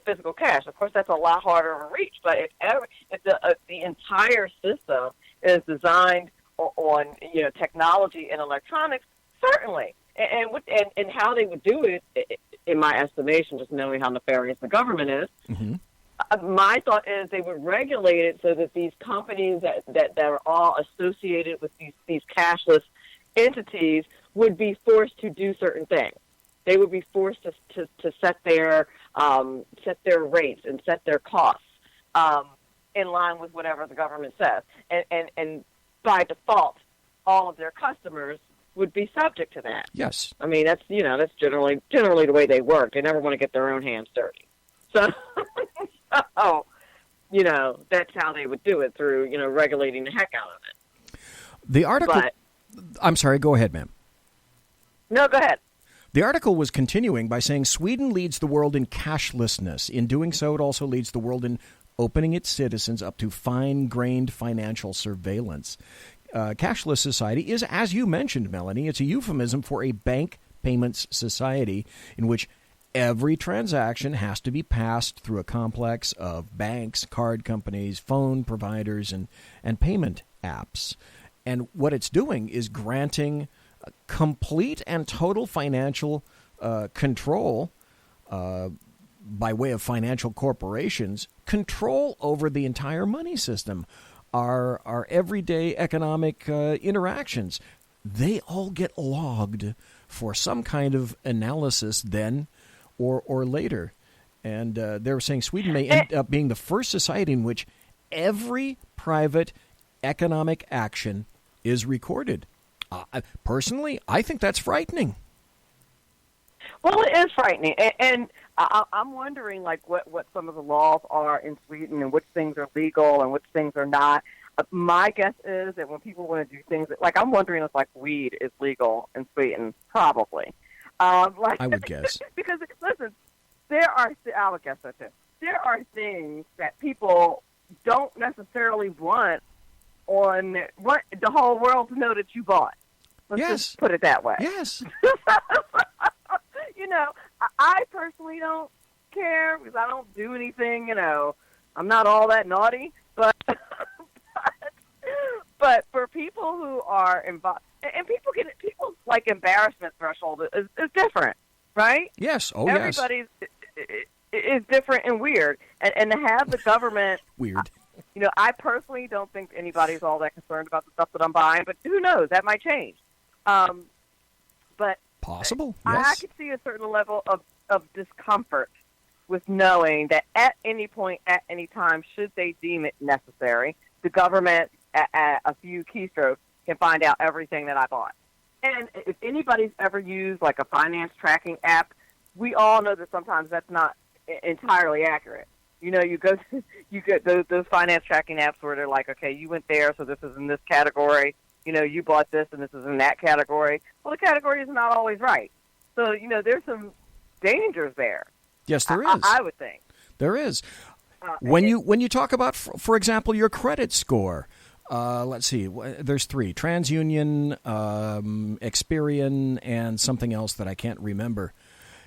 Physical cash. Of course, that's a lot harder to reach. But if the entire system is designed on technology and electronics, certainly. And how they would do it, in my estimation, just knowing how nefarious the government is, my thought is they would regulate it so that these companies that are all associated with these cashless entities would be forced to do certain things. They would be forced to set their rates and set their costs in line with whatever the government says, and by default, all of their customers would be subject to that. Yes, I mean that's generally the way they work. They never want to get their own hands dirty, so that's how they would do it, through regulating the heck out of it. The article. I'm sorry. Go ahead, ma'am. No, go ahead. The article was continuing by saying Sweden leads the world in cashlessness. In doing so, it also leads the world in opening its citizens up to fine-grained financial surveillance. Cashless society is, as you mentioned, Melanie, it's a euphemism for a bank payments society in which every transaction has to be passed through a complex of banks, card companies, phone providers, and payment apps. And what it's doing is granting complete and total financial control by way of financial corporations, control over the entire money system, our everyday economic interactions. They all get logged for some kind of analysis then or later. And they're saying Sweden may end up being the first society in which every private economic action is recorded. Personally, I think that's frightening. Well, it is frightening, and I'm wondering, like, what some of the laws are in Sweden and which things are legal and which things are not. My guess is that when people want to do things, like, I'm wondering if, like, weed is legal in Sweden. Probably. I would guess. Because, listen, I would guess that too. There are things that people don't necessarily want the whole world to know that you bought. Let's just put it that way. Yes. I personally don't care because I don't do anything, I'm not all that naughty, but for people who are involved, and people's like embarrassment threshold is different, right? Yes. Oh, Everybody's is different and weird, and to have the government weird. I personally don't think anybody's all that concerned about the stuff that I'm buying, but who knows? That might change. But possible. Yes. I could see a certain level of discomfort with knowing that at any point, at any time, should they deem it necessary, the government at a few keystrokes can find out everything that I bought. And if anybody's ever used like a finance tracking app, we all know that sometimes that's not entirely accurate. You know, you get those finance tracking apps where they're like, okay, you went there, so this is in this category. You know, you bought this, and this is in that category. Well, the category is not always right. So, you know, there's some dangers there. Yes, there is. I would think. There is. When you talk about, for example, your credit score, let's see, there's 3: TransUnion, Experian, and something else that I can't remember.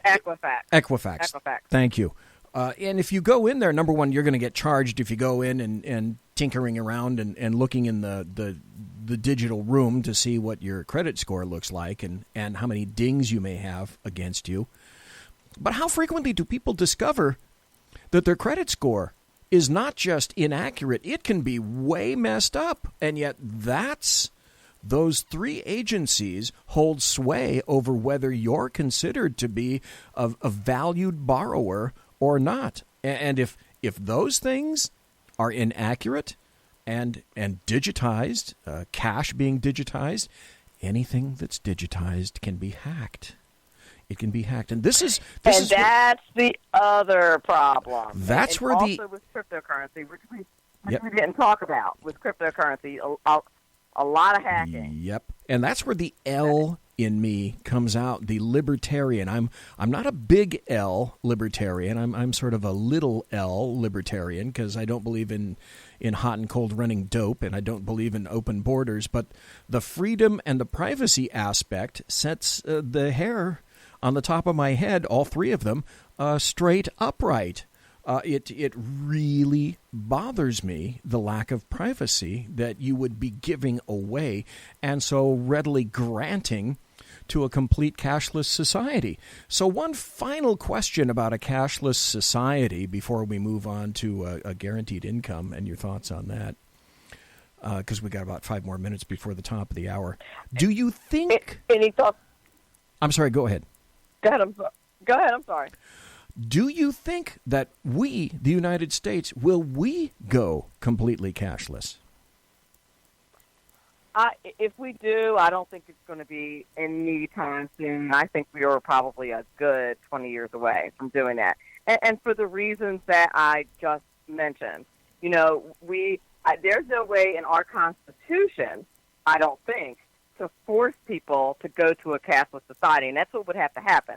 Equifax. Thank you. And if you go in there, number one, you're going to get charged if you go in and tinkering around and looking in the digital room to see what your credit score looks like and how many dings you may have against you. But how frequently do people discover that their credit score is not just inaccurate, it can be way messed up, and yet those 3 agencies hold sway over whether you're considered to be a valued borrower or not. And if those things are inaccurate and digitized, cash being digitized, anything that's digitized can be hacked. It can be hacked, and that's the other problem. That's where also with cryptocurrency, which we didn't talk about with cryptocurrency, a lot of hacking. Yep, and that's where the L in me comes out, the libertarian. I'm not a big L libertarian. I'm sort of a little L libertarian because I don't believe in hot and cold running dope, and I don't believe in open borders. But the freedom and the privacy aspect sets the hair on the top of my head, all 3 of them, straight upright. It really bothers me, the lack of privacy that you would be giving away and so readily granting to a complete cashless society. So one final question about a cashless society before we move on to a guaranteed income and your thoughts on that, because we got about 5 more minutes before the top of the hour. Do you think... Any thoughts? I'm sorry, go ahead. Go ahead, I'm sorry. Do you think that we, the United States, will we go completely cashless? If we do, I don't think it's going to be any time soon. I think we are probably a good 20 years away from doing that. And for the reasons that I just mentioned. You know, there's no way in our Constitution, I don't think, to force people to go to a cashless society, and that's what would have to happen.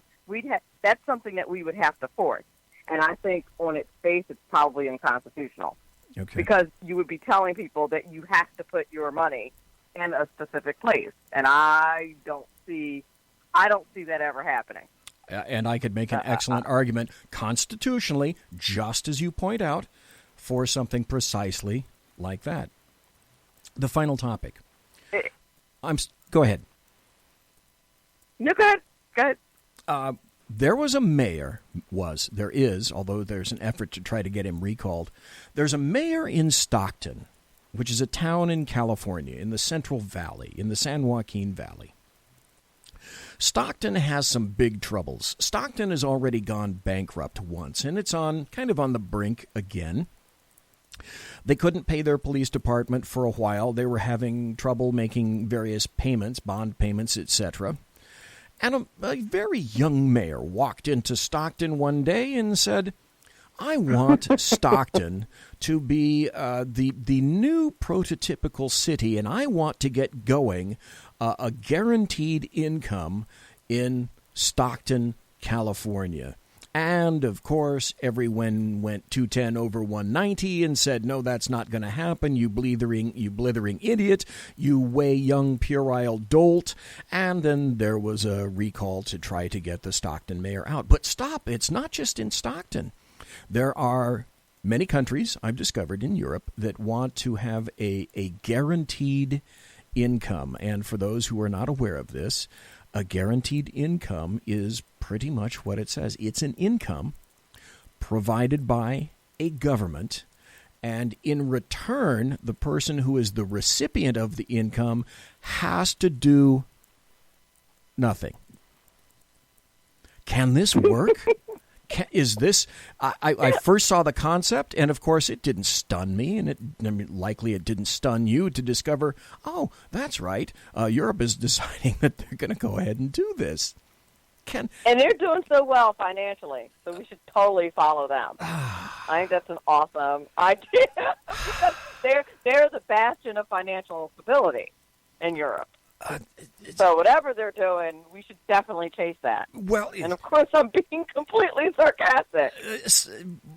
That's something that we would have to force, and I think on its face it's probably unconstitutional. Okay. Because you would be telling people that you have to put your money in a specific place, and I don't see that ever happening. And I could make an excellent argument constitutionally, just as you point out, for something precisely like that. The final topic. Go ahead. No, go ahead. There was a mayor, there is, although there's an effort to try to get him recalled. There's a mayor in Stockton, which is a town in California, in the Central Valley, in the San Joaquin Valley. Stockton has some big troubles. Stockton has already gone bankrupt once, and it's kind of on the brink again. They couldn't pay their police department for a while. They were having trouble making various payments, bond payments, etc. And a very young mayor walked into Stockton one day and said, I want Stockton to be the new prototypical city, and I want to get going a guaranteed income in Stockton, California. And, of course, everyone went 210 over 190 and said, no, that's not going to happen, you blithering idiot, you way young puerile dolt. And then there was a recall to try to get the Stockton mayor out. But stop, it's not just in Stockton. There are many countries, I've discovered, in Europe that want to have a guaranteed income. And for those who are not aware of this, a guaranteed income is pretty much what it says. It's an income provided by a government, and in return, the person who is the recipient of the income has to do nothing. Can this work? Is this? I first saw the concept, and of course, it didn't stun me, and likely it didn't stun you to discover. Oh, that's right. Europe is deciding that they're going to go ahead and do this. And they're doing so well financially, so we should totally follow them. I think that's an awesome idea. Because they're the bastion of financial stability in Europe. So whatever they're doing, we should definitely chase that. Well, and of course, I'm being completely sarcastic.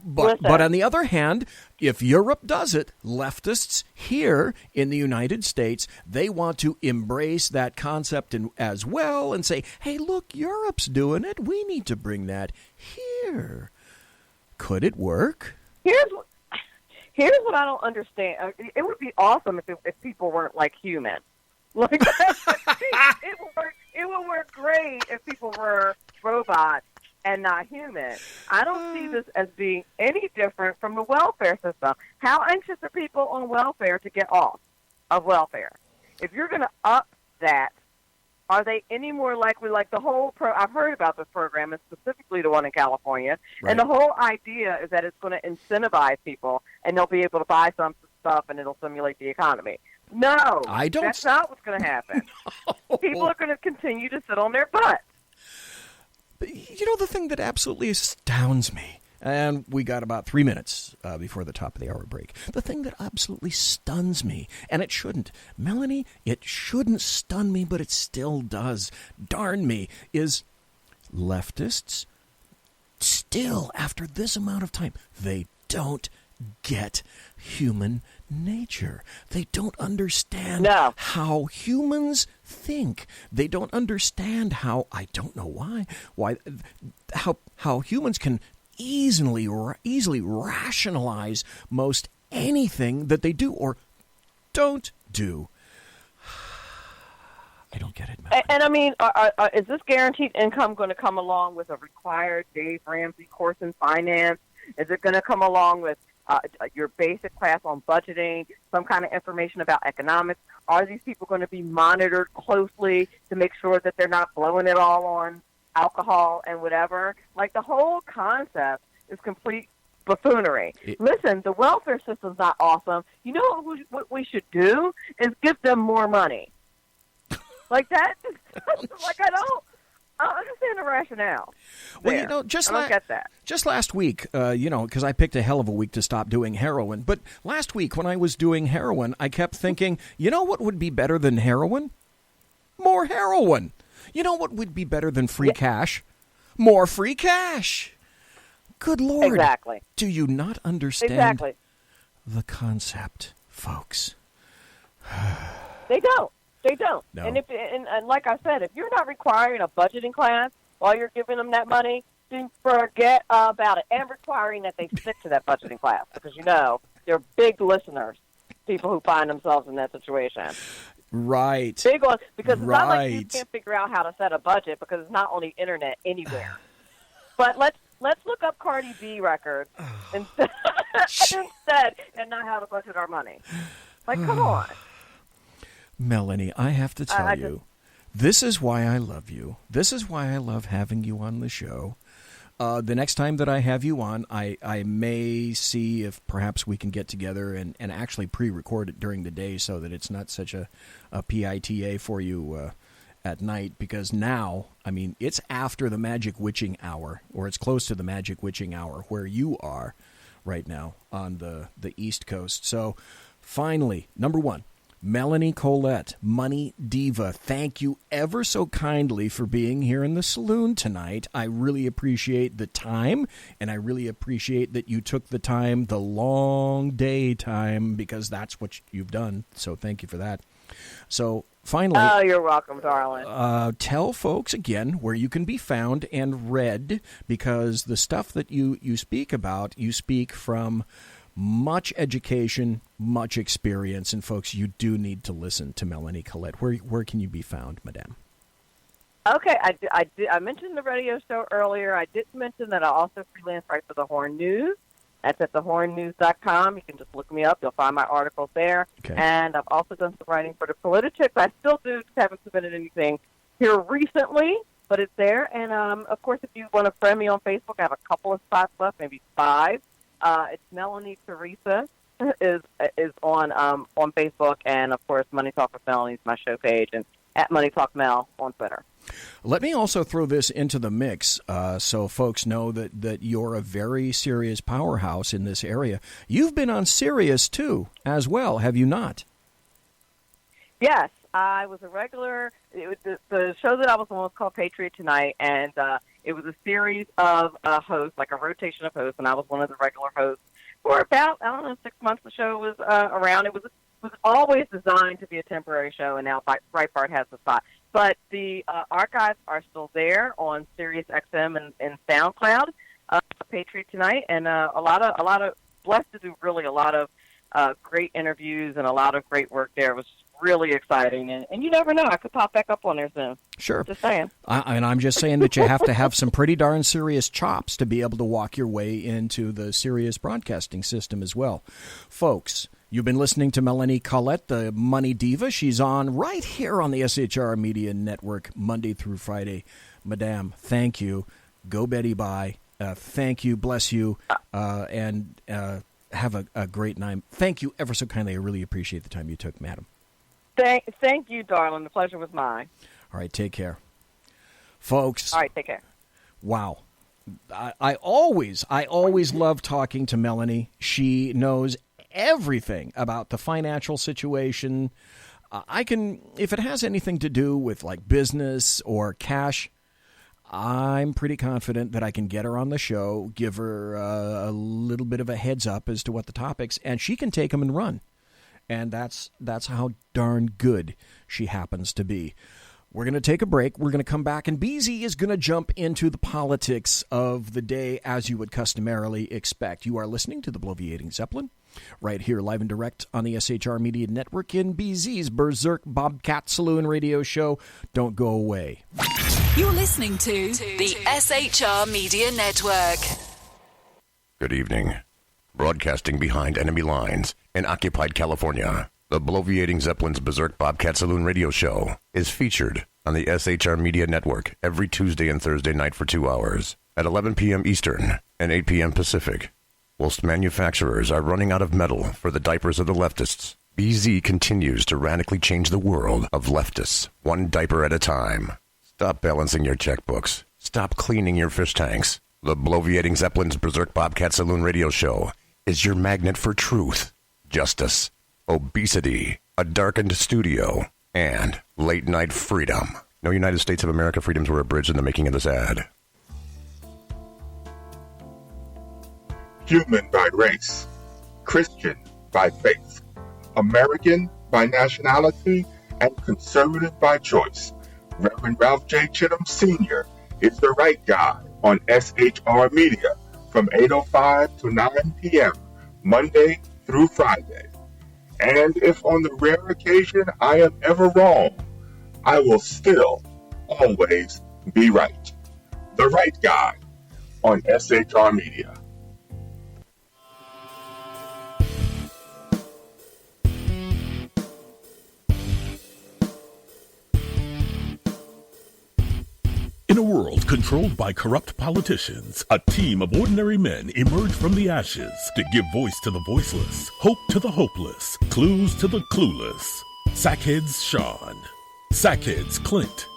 But on the other hand, if Europe does it, leftists here in the United States, they want to embrace that concept as well and say, hey, look, Europe's doing it. We need to bring that here. Could it work? Here's what I don't understand. It would be awesome if people weren't like human. Like it would work great if people were robots and not human. I don't see this as being any different from the welfare system. How anxious are people on welfare to get off of welfare? If you're going to up that, are they any more likely, like the whole I've heard about this program, and specifically the one in California, right. And the whole idea is that it's going to incentivize people, and they'll be able to buy some stuff, and it'll stimulate the economy. No, that's not what's going to happen. No. People are going to continue to sit on their butts. You know, the thing that absolutely astounds me, and we got about 3 minutes before the top of the hour break, the thing that absolutely stuns me, and it shouldn't, Melanie, it shouldn't stun me, but it still does, darn me, is leftists still, after this amount of time, they don't get human nature. They don't understand how humans think. They don't understand how, I don't know why how humans can easily rationalize most anything that they do or don't do. I don't get it, Melanie. And I mean, is this guaranteed income going to come along with a required Dave Ramsey course in finance? Is it going to come along with your basic class on budgeting, some kind of information about economics? Are these people going to be monitored closely to make sure that they're not blowing it all on alcohol and whatever? Like, the whole concept is complete buffoonery. Listen, the welfare system's not awesome. You know what we should do is give them more money. Like that? Like, I don't understand the rationale. Well, you know, I don't get that. Just last week, because I picked a hell of a week to stop doing heroin, but last week when I was doing heroin, I kept thinking, you know what would be better than heroin? More heroin. You know what would be better than free cash? More free cash. Good Lord. Exactly. Do you not understand the concept, folks? They don't. They don't. No. And like I said, if you're not requiring a budgeting class while you're giving them that money, then forget about it. And requiring that they stick to that budgeting class, because, you know, they're big listeners, people who find themselves in that situation. Right. Big ones, because it's not like you can't figure out how to set a budget, because it's not on the internet anywhere. But let's look up Cardi B records instead and not how to budget our money. Like, come on. Melanie, I have to tell you, this is why I love you. This is why I love having you on the show. The next time that I have you on, I may see if perhaps we can get together and actually pre-record it during the day so that it's not such a PITA for you at night, because now, I mean, it's after the magic witching hour, or it's close to the magic witching hour where you are right now on the East Coast. So finally, number one, Melanie Collette, Money Diva, thank you ever so kindly for being here in the saloon tonight. I really appreciate the time, and I really appreciate that you took the time, the long day time, because that's what you've done. So thank you for that. So finally... Oh, you're welcome, darling. Tell folks again where you can be found and read, because the stuff that you speak about, you speak from much education, much experience, and folks, you do need to listen to Melanie Collette. Where can you be found, madame? Okay, I mentioned the radio show earlier. I did mention that I also freelance write for the Horn News. That's at thehornnews.com. You can just look me up. You'll find my articles there. Okay. And I've also done some writing for the Politics. I still do, just haven't submitted anything here recently. but it's there. And, of course, if you want to friend me on Facebook, I have a couple of spots left, maybe 5. It's Melanie Teresa is on Facebook, and, of course, Money Talk with Melanie is my show page, and at Money Talk Mel on Twitter. Let me also throw this into the mix so folks know that you're a very serious powerhouse in this area. You've been on Sirius, too, as well, have you not? Yes, I was a regular. The show that I was on was called Patriot Tonight, and it was a series of hosts, like a rotation of hosts, and I was one of the regular hosts for about, 6 months the show was around. It was always designed to be a temporary show, and now Breitbart has the spot. But the archives are still there on Sirius XM and SoundCloud, Patriot Tonight, and a lot of blessed to do really a lot of great interviews and a lot of great work there. It was really exciting, and you never know, I could pop back up on there soon. Sure. Just saying. And I'm just saying that you have to have some pretty darn serious chops to be able to walk your way into the Sirius broadcasting system as well. Folks, you've been listening to Melanie Collette, the Money Diva. She's on right here on the SHR Media Network, Monday through Friday. Madame, thank you. Go Betty bye. Thank you, bless you, and have a great night. Thank you ever so kindly. I really appreciate the time you took, madam. Thank you, darling. The pleasure was mine. All right, take care. Folks. All right, take care. Wow. I always love talking to Melanie. She knows everything about the financial situation. If it has anything to do with like business or cash, I'm pretty confident that I can get her on the show, give her a little bit of a heads up as to what the topics, and she can take them and run. And that's how darn good she happens to be. We're going to take a break. We're going to come back, and BZ is going to jump into the politics of the day as you would customarily expect. You are listening to the Bloviating Zeppelin right here live and direct on the SHR Media Network in BZ's Berserk Bobcat Saloon radio show. Don't go away. You're listening to the SHR Media Network. Good evening. Broadcasting behind enemy lines in occupied California, the Bloviating Zeppelin's Berserk Bobcat Saloon radio show is featured on the SHR Media Network every Tuesday and Thursday night for 2 hours at 11 p.m. Eastern and 8 p.m. Pacific. Whilst manufacturers are running out of metal for the diapers of the leftists, BZ continues to radically change the world of leftists, one diaper at a time. Stop balancing your checkbooks. Stop cleaning your fish tanks. The Bloviating Zeppelin's Berserk Bobcat Saloon radio show is your magnet for truth, justice, obesity, a darkened studio, and late-night freedom. No United States of America freedoms were abridged in the making of this ad. Human by race, Christian by faith, American by nationality, and conservative by choice. Reverend Ralph J. Chittum Sr. is the right guy on SHR Media from 8:05 to 9 p.m. Monday through Friday. And if on the rare occasion I am ever wrong, I will still always be right. The right guy on SHR Media. In a world controlled by corrupt politicians, a team of ordinary men emerge from the ashes to give voice to the voiceless, hope to the hopeless, clues to the clueless. Sackheads Sean, Sackheads Clint,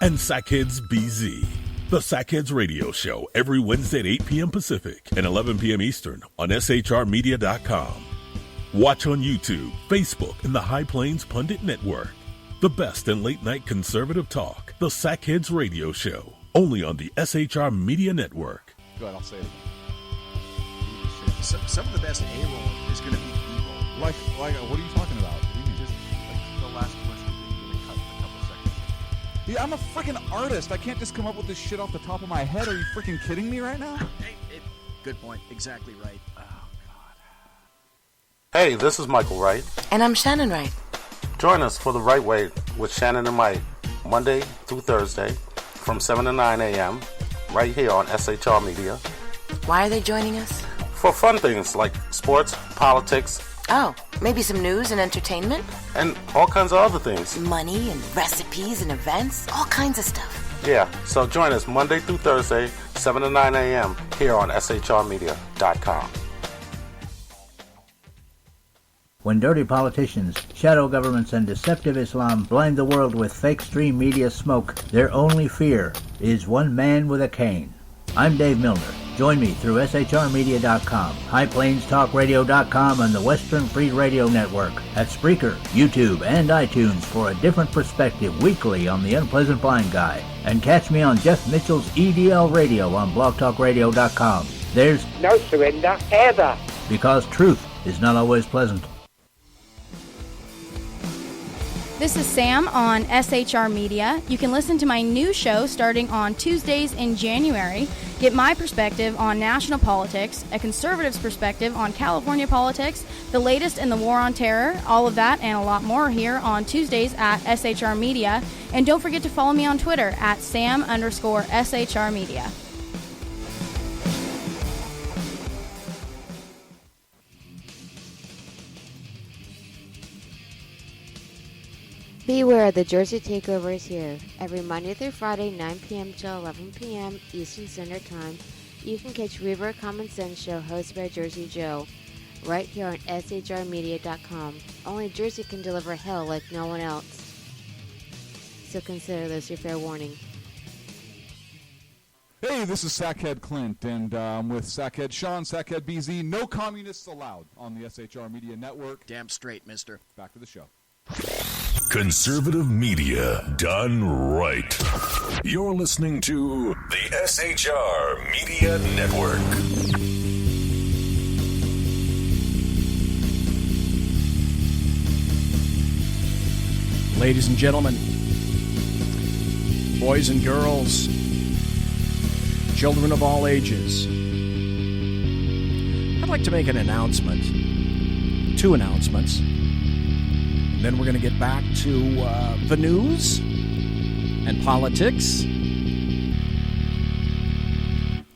and Sackheads BZ. The Sackheads Radio Show every Wednesday at 8 p.m. Pacific and 11 p.m. Eastern on SHRmedia.com. Watch on YouTube, Facebook, and the High Plains Pundit Network. The best in late-night conservative talk, the Sackheads Radio Show, only on the SHR Media Network. Go ahead, I'll say it again. Some of the best A-roll is going to be B-roll. Like, what are you talking about? Just like the last question that they cut a couple seconds. Yeah, I'm a freaking artist. I can't just come up with this shit off the top of my head. Are you freaking kidding me right now? Good point. Exactly right. Oh, God. Hey, this is Michael Wright. And I'm Shannon Wright. Join us for The Right Way with Shannon and Mike, Monday through Thursday from 7 to 9 a.m. right here on SHR Media. Why are they joining us? For fun things like sports, politics. Oh, maybe some news and entertainment? And all kinds of other things. Money and recipes and events, all kinds of stuff. Yeah, so join us Monday through Thursday, 7 to 9 a.m. here on SHRmedia.com. When dirty politicians, shadow governments, and deceptive Islam blind the world with fake stream media smoke, their only fear is one man with a cane. I'm Dave Milner. Join me through SHRmedia.com, HighPlainsTalkRadio.com, and the Western Free Radio Network at Spreaker, YouTube, and iTunes for a different perspective weekly on the Unpleasant Blind Guy. And catch me on Jeff Mitchell's EDL Radio on BlogTalkRadio.com. There's no surrender ever. Because truth is not always pleasant. This is Sam on SHR Media. You can listen to my new show starting on Tuesdays in January. Get my perspective on national politics, a conservative's perspective on California politics, the latest in the war on terror, all of that and a lot more here on Tuesdays at SHR Media. And don't forget to follow me on Twitter at Sam_SHR Media. Beware, the Jersey Takeover is here. Every Monday through Friday, 9 p.m. till 11 p.m. Eastern Standard Time, you can catch Reaver Common Sense Show hosted by Jersey Joe, right here on SHRmedia.com. Only Jersey can deliver hell like no one else. So consider this your fair warning. Hey, this is Sackhead Clint, and I'm with Sackhead Sean, Sackhead BZ. No communists allowed on the SHR Media Network. Damn straight, mister. Back to the show. Conservative media done right. You're listening to the SHR Media Network. Ladies and gentlemen, boys and girls, children of all ages, I'd like to make an announcement. 2 announcements. Then we're going to get back to the news and politics.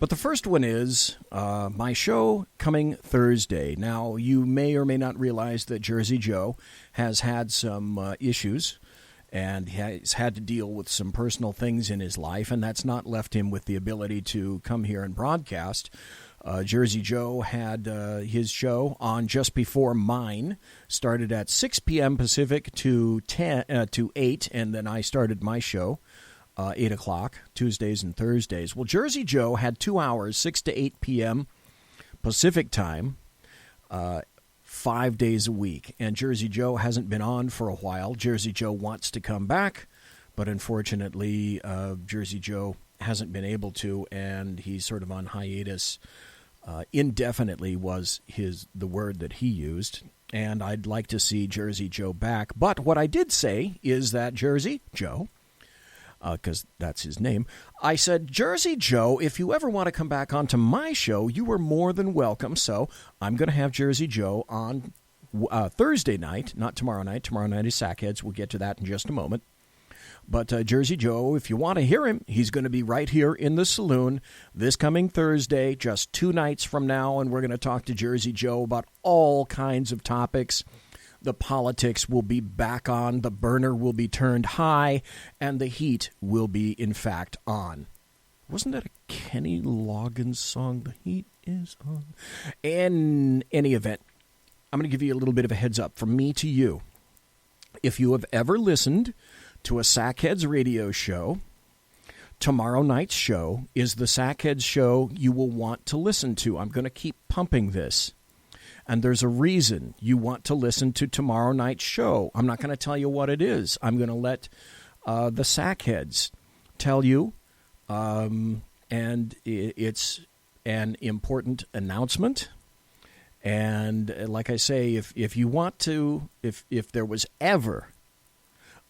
But the first one is my show coming Thursday. Now, you may or may not realize that Jersey Joe has had some issues and has had to deal with some personal things in his life, and that's not left him with the ability to come here and broadcast. Jersey Joe had his show on just before mine, started at 6 p.m. Pacific to 8, and then I started my show 8 o'clock, Tuesdays and Thursdays. Well, Jersey Joe had 2 hours, 6 to 8 p.m. Pacific time, 5 days a week, and Jersey Joe hasn't been on for a while. Jersey Joe wants to come back, but unfortunately, Jersey Joe hasn't been able to, and he's sort of on hiatus. Indefinitely was the word that he used, and I'd like to see Jersey Joe back. But what I did say is that Jersey Joe, because that's his name, I said, Jersey Joe, if you ever want to come back onto my show, you are more than welcome. So I'm going to have Jersey Joe on Thursday night, not tomorrow night. Tomorrow night is Sackheads. We'll get to that in just a moment. But Jersey Joe, if you want to hear him, he's going to be right here in the saloon this coming Thursday, just 2 nights from now, and we're going to talk to Jersey Joe about all kinds of topics. The politics will be back on, the burner will be turned high, and the heat will be, in fact, on. Wasn't that a Kenny Loggins song, The Heat is On? In any event, I'm going to give you a little bit of a heads up from me to you. If you have ever listened to a Sackheads radio show, tomorrow night's show is the Sackheads show you will want to listen to. I'm going to keep pumping this. And there's a reason you want to listen to tomorrow night's show. I'm not going to tell you what it is. I'm going to let the Sackheads tell you. And it's an important announcement. And like I say, if you want to, if there was ever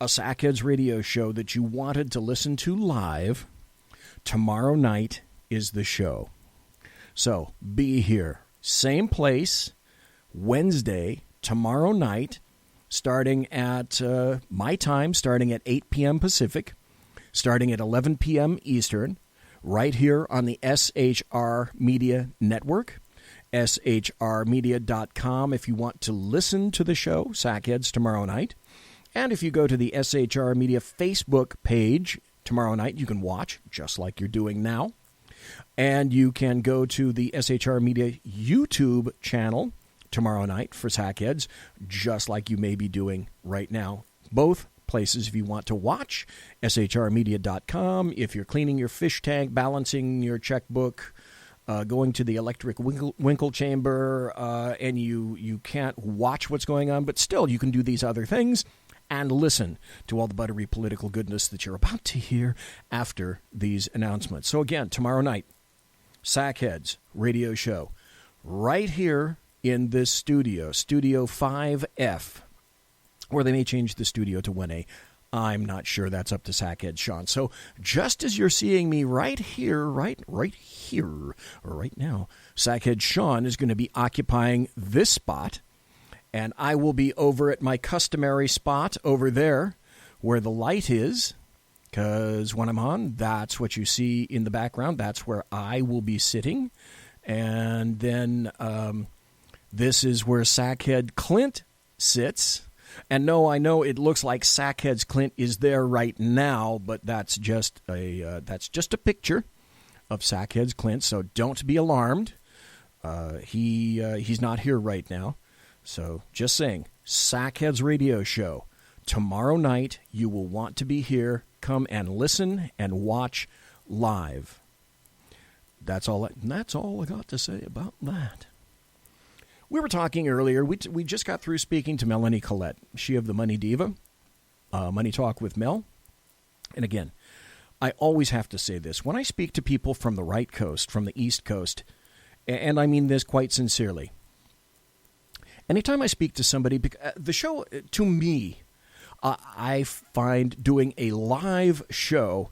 a Sackheads radio show that you wanted to listen to live, tomorrow night is the show. So be here. Same place, Wednesday, tomorrow night, starting at my time, starting at 8 p.m. Pacific, starting at 11 p.m. Eastern, right here on the SHR Media Network, shrmedia.com if you want to listen to the show, Sackheads, tomorrow night. And if you go to the SHR Media Facebook page tomorrow night you can watch, just like you're doing now. And you can go to the SHR Media YouTube channel tomorrow night for Sackheads, just like you may be doing right now. Both places if you want to watch. SHRmedia.com if you're cleaning your fish tank, balancing your checkbook, going to the electric winkle chamber, and you can't watch what's going on, but still you can do these other things and listen to all the buttery political goodness that you're about to hear after these announcements. So again, tomorrow night, Sackheads radio show right here in this studio, Studio 5F, or they may change the studio to 1A. I'm not sure. That's up to Sackhead Sean. So just as you're seeing me right here, right now, Sackhead Sean is going to be occupying this spot, and I will be over at my customary spot over there where the light is, because when I'm on, that's what you see in the background. That's where I will be sitting. And then this is where Sackhead Clint sits. And no, I know it looks like Sackhead's Clint is there right now, but that's just a picture of Sackhead's Clint. So don't be alarmed. He's not here right now. So just saying, Sackhead's radio show tomorrow night. You will want to be here. Come and listen and watch live. That's all I got to say about that. We were talking earlier. We just got through speaking to Melanie Collette, she of the Money Diva, Money Talk with Mel. And again, I always have to say this. When I speak to people from the right coast, from the East Coast, and I mean this quite sincerely, anytime I speak to somebody, the show, to me, I find doing a live show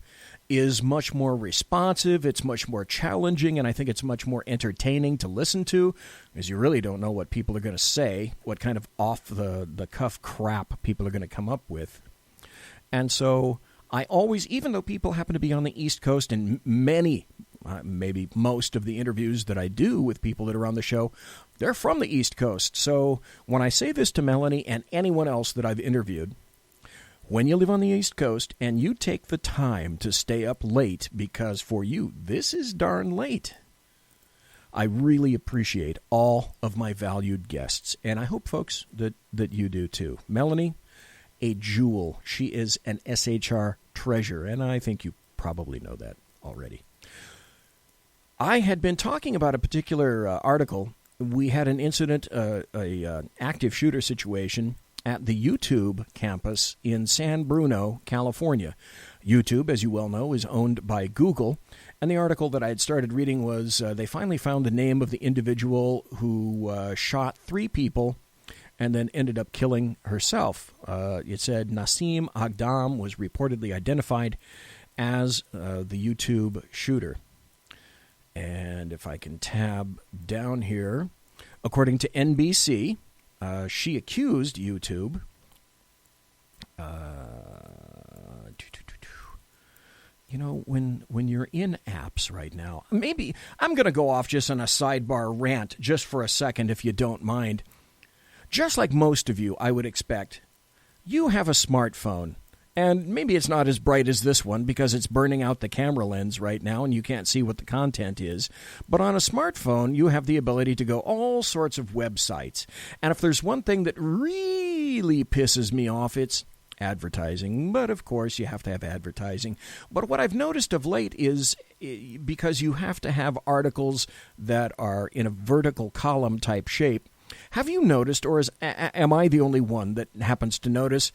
is much more responsive, it's much more challenging, and I think it's much more entertaining to listen to, because you really don't know what people are going to say, what kind of off-the-cuff crap people are going to come up with. And so I always, even though people happen to be on the East Coast, and many, maybe most of the interviews that I do with people that are on the show, they're from the East Coast. So when I say this to Melanie and anyone else that I've interviewed, when you live on the East Coast and you take the time to stay up late, because for you, this is darn late, I really appreciate all of my valued guests. And I hope, folks, that you do too. Melanie, a jewel. She is an SHR treasure, and I think you probably know that already. I had been talking about a particular article. We had an incident, a active shooter situation at the YouTube campus in San Bruno, California. YouTube, as you well know, is owned by Google. And the article that I had started reading was they finally found the name of the individual who shot 3 people and then ended up killing herself. It said Nassim Agdam was reportedly identified as the YouTube shooter. And if I can tab down here, according to NBC, she accused YouTube when you're in apps right now, maybe I'm going to go off just on a sidebar rant just for a second, if you don't mind. Just like most of you, I would expect, you have a smartphone, and maybe it's not as bright as this one because it's burning out the camera lens right now and you can't see what the content is. But on a smartphone, you have the ability to go all sorts of websites. And if there's one thing that really pisses me off, it's advertising. But of course, you have to have advertising. But what I've noticed of late is, because you have to have articles that are in a vertical column type shape, have you noticed, or am I the only one that happens to notice,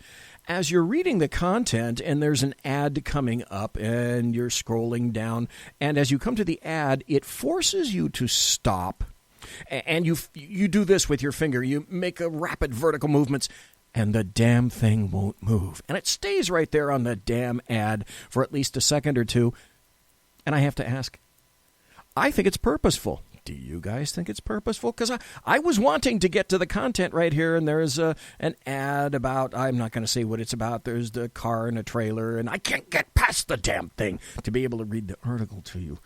as you're reading the content and there's an ad coming up and you're scrolling down, and as you come to the ad, it forces you to stop, and you do this with your finger. You make a rapid vertical movements, and the damn thing won't move. And it stays right there on the damn ad for at least a second or two. And I have to ask, I think it's purposeful. Do you guys think it's purposeful? Because I was wanting to get to the content right here, and there's an ad about, I'm not going to say what it's about. There's the car and a trailer, and I can't get past the damn thing to be able to read the article to you.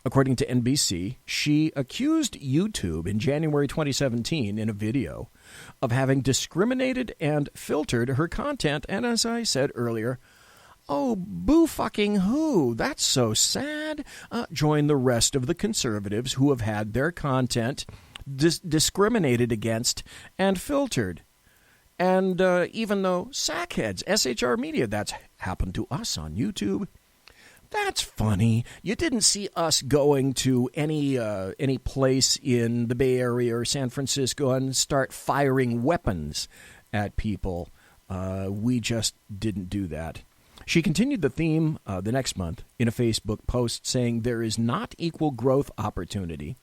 According to NBC, she accused YouTube in January 2017 in a video of having discriminated and filtered her content, and as I said earlier, Oh, boo-fucking who? That's so sad. Join the rest of the conservatives who have had their content discriminated against and filtered. And even though sackheads, SHR Media, that's happened to us on YouTube. That's funny. You didn't see us going to any place in the Bay Area or San Francisco and start firing weapons at people. We just didn't do that. She continued the theme the next month in a Facebook post saying there is not equal growth opportunity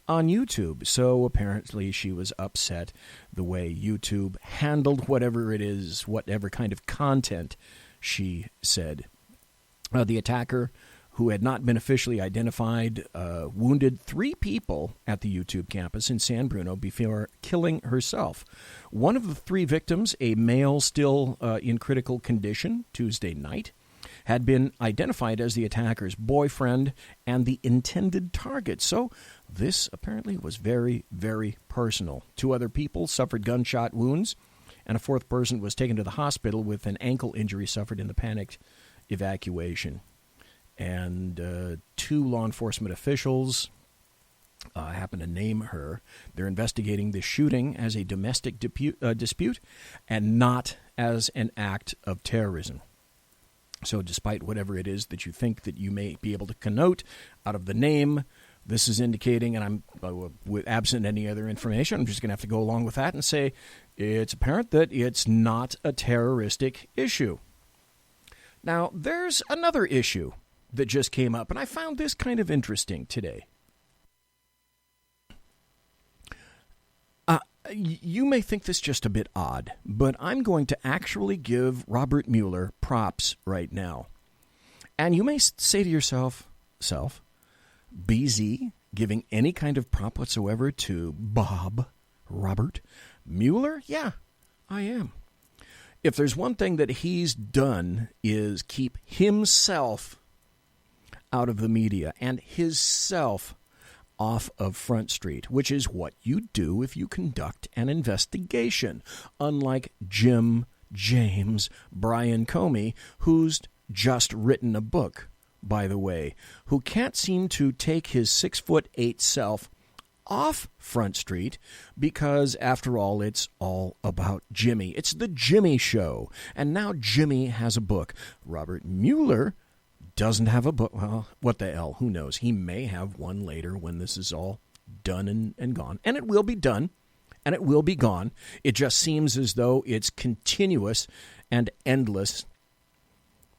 on YouTube. So apparently she was upset the way YouTube handled whatever it is, whatever kind of content she said. The attacker, who had not been officially identified, wounded 3 people at the YouTube campus in San Bruno before killing herself. One of the 3 victims, a male still in critical condition Tuesday night, had been identified as the attacker's boyfriend and the intended target. So this apparently was very, very personal. 2 other people suffered gunshot wounds, and a 4th person was taken to the hospital with an ankle injury suffered in the panicked evacuation. And 2 law enforcement officials happen to name her. They're investigating the shooting as a domestic dispute and not as an act of terrorism. So despite whatever it is that you think that you may be able to connote out of the name, this is indicating, and I'm absent any other information, I'm just going to have to go along with that and say it's apparent that it's not a terroristic issue. Now, there's another issue that just came up, and I found this kind of interesting today. You may think this just a bit odd, but I'm going to actually give Robert Mueller props right now. And you may say to yourself, BZ giving any kind of prop whatsoever to Robert Mueller? Yeah, I am. If there's one thing that he's done is keep himself out of the media and himself off of Front Street, which is what you do if you conduct an investigation, unlike Jim, James, Brian Comey, who's just written a book, by the way, who can't seem to take his 6'8" self off Front Street because, after all, it's all about Jimmy. It's the Jimmy Show, and now Jimmy has a book. Robert Mueller doesn't have a book. Well, what the hell? Who knows? He may have one later when this is all done and gone. And it will be done, and it will be gone. It just seems as though it's continuous and endless.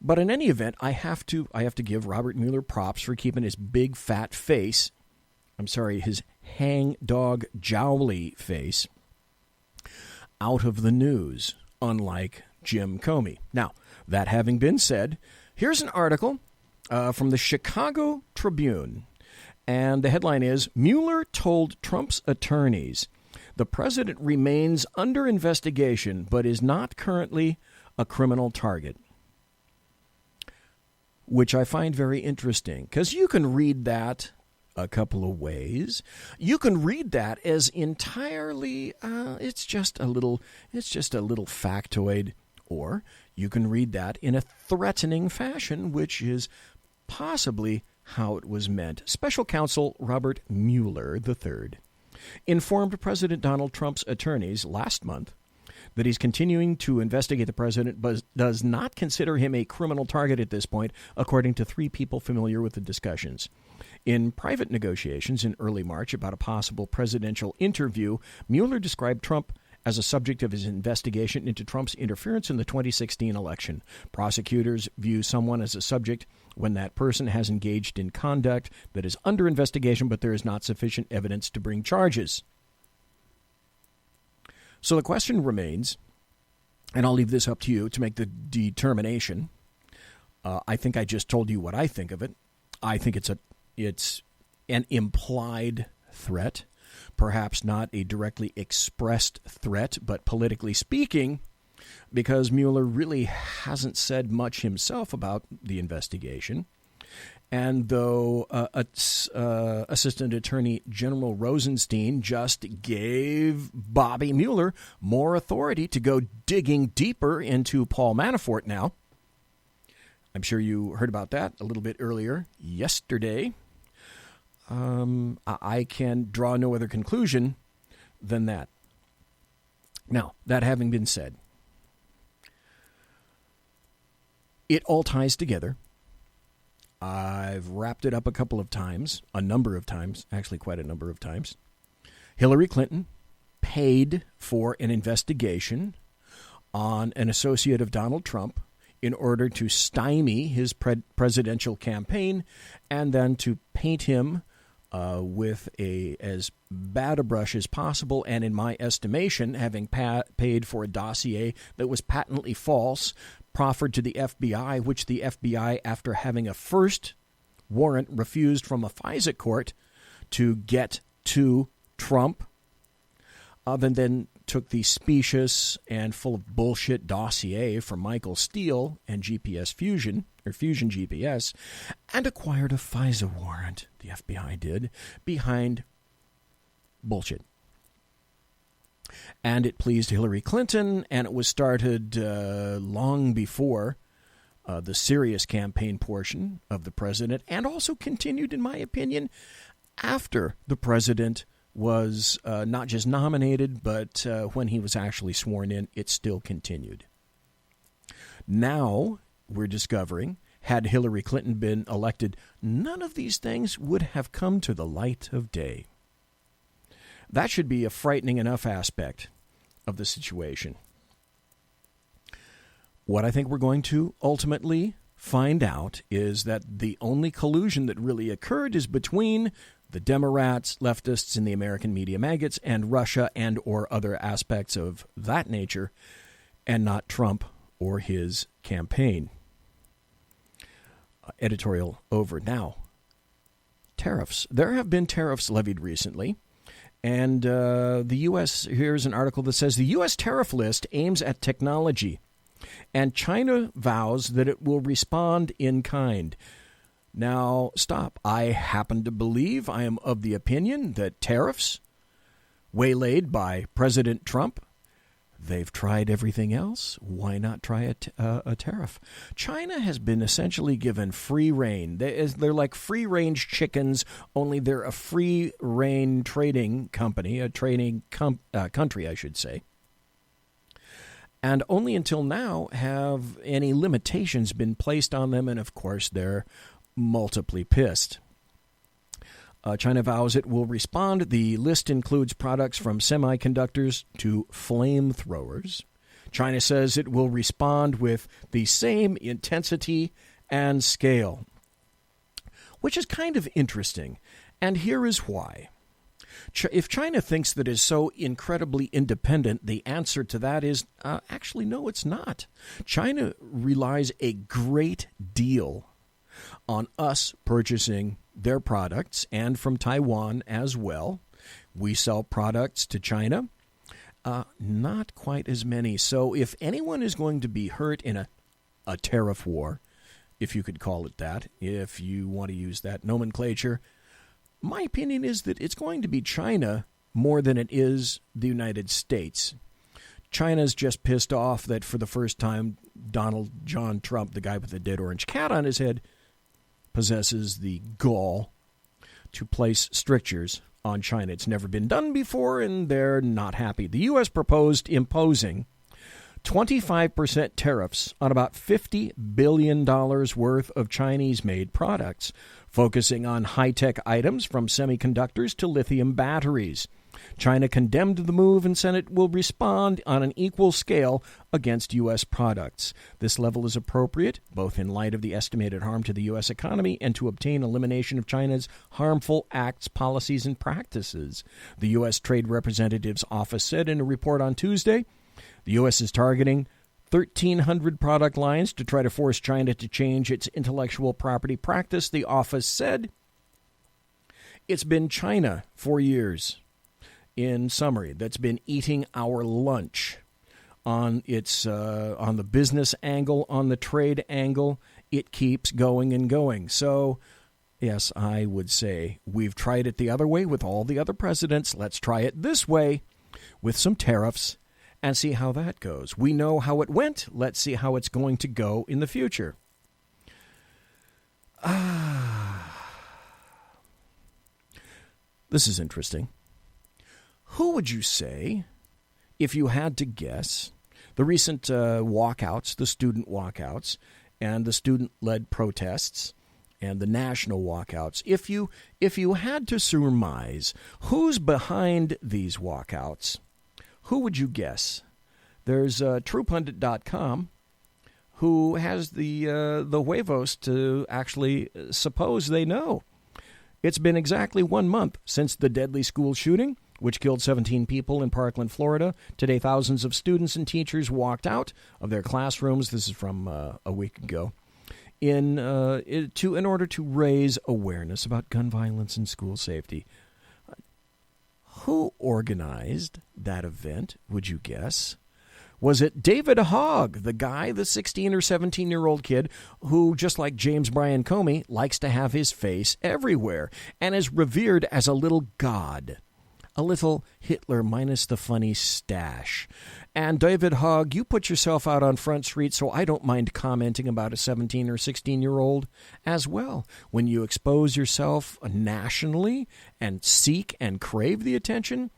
But in any event, I have to give Robert Mueller props for keeping his big fat face, his hang-dog jowly face, out of the news, unlike Jim Comey. Now, that having been said, here's an article from the Chicago Tribune, and the headline is, Mueller told Trump's attorneys the president remains under investigation but is not currently a criminal target, which I find very interesting, because you can read that a couple of ways. You can read that as entirely, it's just a little factoid, or you can read that in a threatening fashion, which is possibly how it was meant. Special counsel Robert Mueller III informed President Donald Trump's attorneys last month that he's continuing to investigate the president, but does not consider him a criminal target at this point, according to 3 people familiar with the discussions. In private negotiations in early March about a possible presidential interview, Mueller described Trump as a subject of his investigation into Trump's interference in the 2016 election. Prosecutors view someone as a subject when that person has engaged in conduct that is under investigation, but there is not sufficient evidence to bring charges. So the question remains, and I'll leave this up to you to make the determination. I think I just told you what I think of it. I think it's an implied threat, perhaps not a directly expressed threat, but politically speaking, because Mueller really hasn't said much himself about the investigation. And though Assistant Attorney General Rosenstein just gave Bobby Mueller more authority to go digging deeper into Paul Manafort now, I'm sure you heard about that a little bit earlier yesterday. I can draw no other conclusion than that. Now, that having been said, it all ties together. I've wrapped it up a number of times, actually quite a number of times. Hillary Clinton paid for an investigation on an associate of Donald Trump in order to stymie his presidential campaign and then to paint him with as bad a brush as possible, and in my estimation, having paid for a dossier that was patently false, proffered to the FBI, which the FBI, after having a first warrant refused from a FISA court to get to Trump, then took the specious and full of bullshit dossier from Michael Steele and GPS Fusion, or Fusion GPS, and acquired a FISA warrant, the FBI did, behind bullshit. And it pleased Hillary Clinton, and it was started long before the serious campaign portion of the president, and also continued, in my opinion, after the president was not just nominated, but when he was actually sworn in, it still continued. Now we're discovering, had Hillary Clinton been elected, none of these things would have come to the light of day. That should be a frightening enough aspect of the situation. What I think we're going to ultimately find out is that the only collusion that really occurred is between the Democrats, leftists, and the American media maggots, and Russia and or other aspects of that nature, and not Trump or his campaign. Editorial over. Now, tariffs. There have been tariffs levied recently, and the U.S., here's an article that says, the U.S. tariff list aims at technology, and China vows that it will respond in kind. Now, stop. I happen to believe, I am of the opinion that tariffs, waylaid by President Trump, they've tried everything else. Why not try a tariff? China has been essentially given free rein. They're like free-range chickens, only they're a free-rein trading company, a trading country, I should say. And only until now have any limitations been placed on them, and of course they're multiply pissed. China vows it will respond. The list includes products from semiconductors to flamethrowers. China says it will respond with the same intensity and scale, which is kind of interesting. And here is why. If China thinks that is so incredibly independent, the answer to that is actually no, it's not. China relies a great deal on us purchasing their products, and from Taiwan as well. We sell products to China, not quite as many. So if anyone is going to be hurt in a tariff war, if you could call it that, if you want to use that nomenclature, my opinion is that it's going to be China more than it is the United States. China's just pissed off that for the first time, Donald John Trump, the guy with the dead orange cat on his head, possesses the gall to place strictures on China. It's never been done before, and they're not happy. The U.S. proposed imposing 25% tariffs on about $50 billion worth of Chinese-made products, focusing on high-tech items from semiconductors to lithium batteries. China condemned the move and said it will respond on an equal scale against U.S. products. This level is appropriate, both in light of the estimated harm to the U.S. economy and to obtain elimination of China's harmful acts, policies, and practices. The U.S. Trade Representative's office said in a report on Tuesday, the U.S. is targeting 1,300 product lines to try to force China to change its intellectual property practice. The office said it's been China for years. In summary, that's been eating our lunch on its on the business angle, on the trade angle. It keeps going and going. So, yes, I would say we've tried it the other way with all the other presidents. Let's try it this way with some tariffs and see how that goes. We know how it went. Let's see how it's going to go in the future. This is interesting. Who would you say, if you had to guess, the recent walkouts, the student walkouts, and the student-led protests, and the national walkouts, if you had to surmise who's behind these walkouts, who would you guess? There's TruePundit.com, who has the huevos to actually suppose they know. It's been exactly 1 month since the deadly school shooting, which killed 17 people in Parkland, Florida. Today, thousands of students and teachers walked out of their classrooms. This is from a week ago. In order to raise awareness about gun violence and school safety. Who organized that event, would you guess? Was it David Hogg, the guy, the 16 or 17-year-old kid who, just like James Bryan Comey, likes to have his face everywhere and is revered as a little god? A little Hitler minus the funny stash. And David Hogg, you put yourself out on Front Street, so I don't mind commenting about a 17 or 16-year-old as well. When you expose yourself nationally and seek and crave the attention,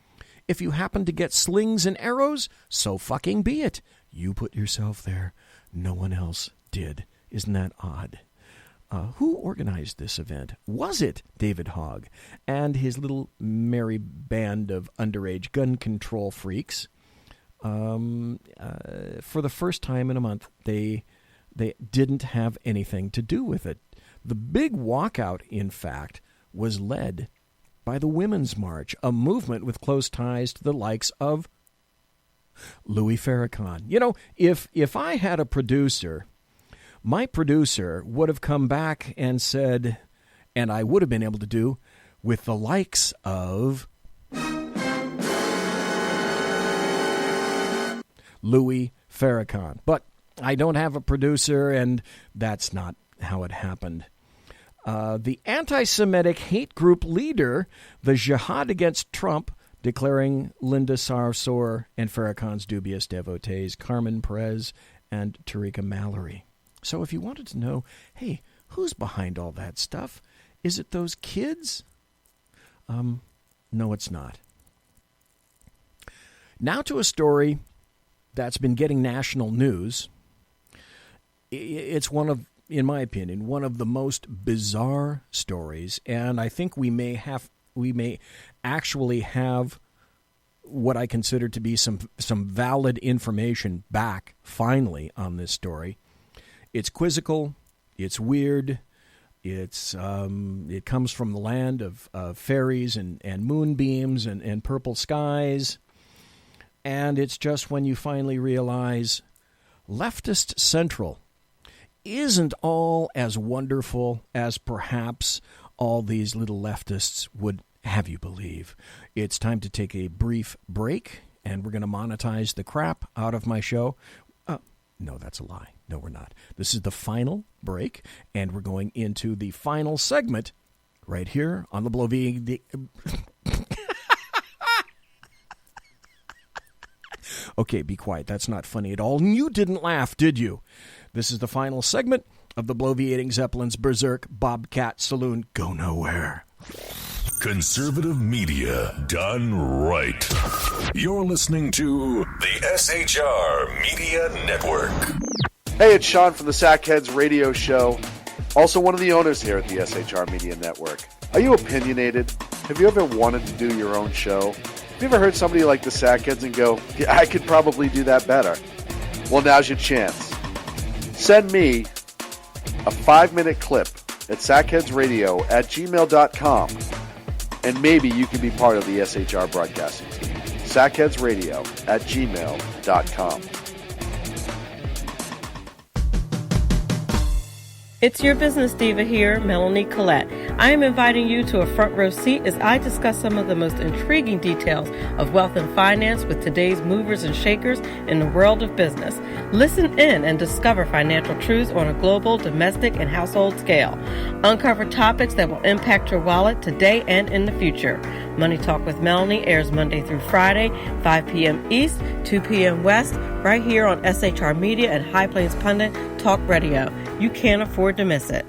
if you happen to get slings and arrows, so fucking be it. You put yourself there. No one else did. Isn't that odd? Who organized this event? Was it David Hogg and his little merry band of underage gun control freaks? For the first time in a month, they didn't have anything to do with it. The big walkout, in fact, was led by the Women's March, a movement with close ties to the likes of Louis Farrakhan. You know, if I had a producer, my producer would have come back and said, and I would have been able to do, with the likes of Louis Farrakhan. But I don't have a producer, and that's not how it happened. The anti-Semitic hate group leader, the Jihad Against Trump, declaring Linda Sarsour and Farrakhan's dubious devotees, Carmen Perez and Tarika Mallory. So if you wanted to know, hey, who's behind all that stuff? Is it those kids? No, it's not. Now to a story that's been getting national news. It's one of, in my opinion, one of the most bizarre stories, and I think we may actually have what I consider to be some valid information back finally on this story. It's quizzical, it's weird, it comes from the land of fairies and moonbeams and purple skies, and it's just when you finally realize leftist central isn't all as wonderful as perhaps all these little leftists would have you believe. It's time to take a brief break, and we're going to monetize the crap out of my show. No, that's a lie. No, we're not. This is the final break, and we're going into the final segment right here on the Blow V. Okay, be quiet. That's not funny at all. And you didn't laugh, did you? This is the final segment of the Bloviating Zeppelin's Berserk Bobcat Saloon. Go nowhere. Conservative media done right. You're listening to the SHR Media Network. Hey, it's Sean from the Sackheads Radio Show. Also one of the owners here at the SHR Media Network. Are you opinionated? Have you ever wanted to do your own show? Have you ever heard somebody like the Sackheads and go, yeah, I could probably do that better? Well, now's your chance. Send me a 5-minute clip at sackheadsradio@gmail.com, and maybe you can be part of the SHR broadcasting team. sackheadsradio@gmail.com. It's your business diva here, Melanie Collette. I am inviting you to a front row seat as I discuss some of the most intriguing details of wealth and finance with today's movers and shakers in the world of business. Listen in and discover financial truths on a global, domestic, and household scale. Uncover topics that will impact your wallet today and in the future. Money Talk with Melanie airs Monday through Friday, 5 p.m. East, 2 p.m. West, right here on SHR Media and High Plains Pundit Talk Radio. You can't afford to miss it.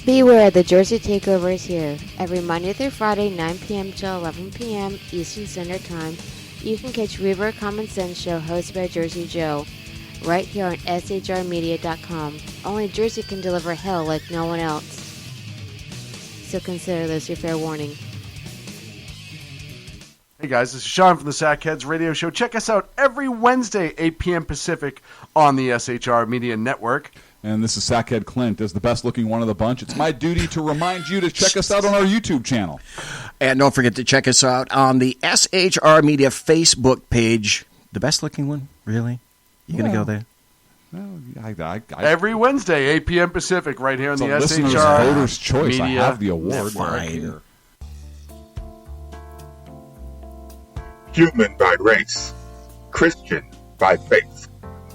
Beware, the Jersey Takeover is here. Every Monday through Friday, 9 p.m. till 11 p.m. Eastern Standard Time, you can catch Reaver Common Sense Show hosted by Jersey Joe, right here on SHRmedia.com. Only Jersey can deliver hell like no one else. So consider this your fair warning. Hey guys, this is Sean from the Sackheads Radio Show. Check us out every Wednesday, 8 p.m. Pacific on the SHR Media Network. And this is Sackhead Clint, as the best-looking one of the bunch. It's my duty to remind you to check us out on our YouTube channel. And don't forget to check us out on the SHR Media Facebook page. The best-looking one? Really? You going to go there? Well, every Wednesday, 8 p.m. Pacific, right here on the SHR Voters' Choice. Media I have the award right here. Human by race, Christian by faith,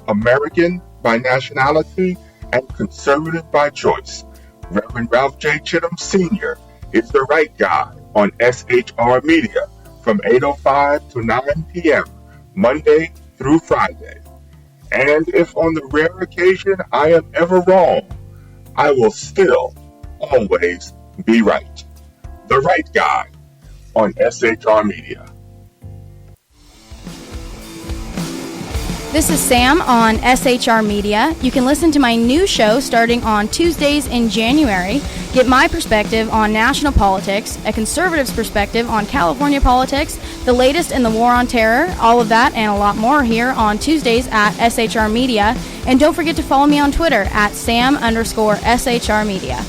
American by nationality, and conservative by choice. Reverend Ralph J. Chittum Sr. is the right guy on SHR Media from 8:05 to 9 p.m. Monday through Friday. And if on the rare occasion I am ever wrong, I will still always be right. The right guy on SHR Media. This is Sam on SHR Media. You can listen to my new show starting on Tuesdays in January. Get my perspective on national politics, a conservative's perspective on California politics, the latest in the war on terror, all of that and a lot more here on Tuesdays at SHR Media. And don't forget to follow me on Twitter at Sam_SHR Media.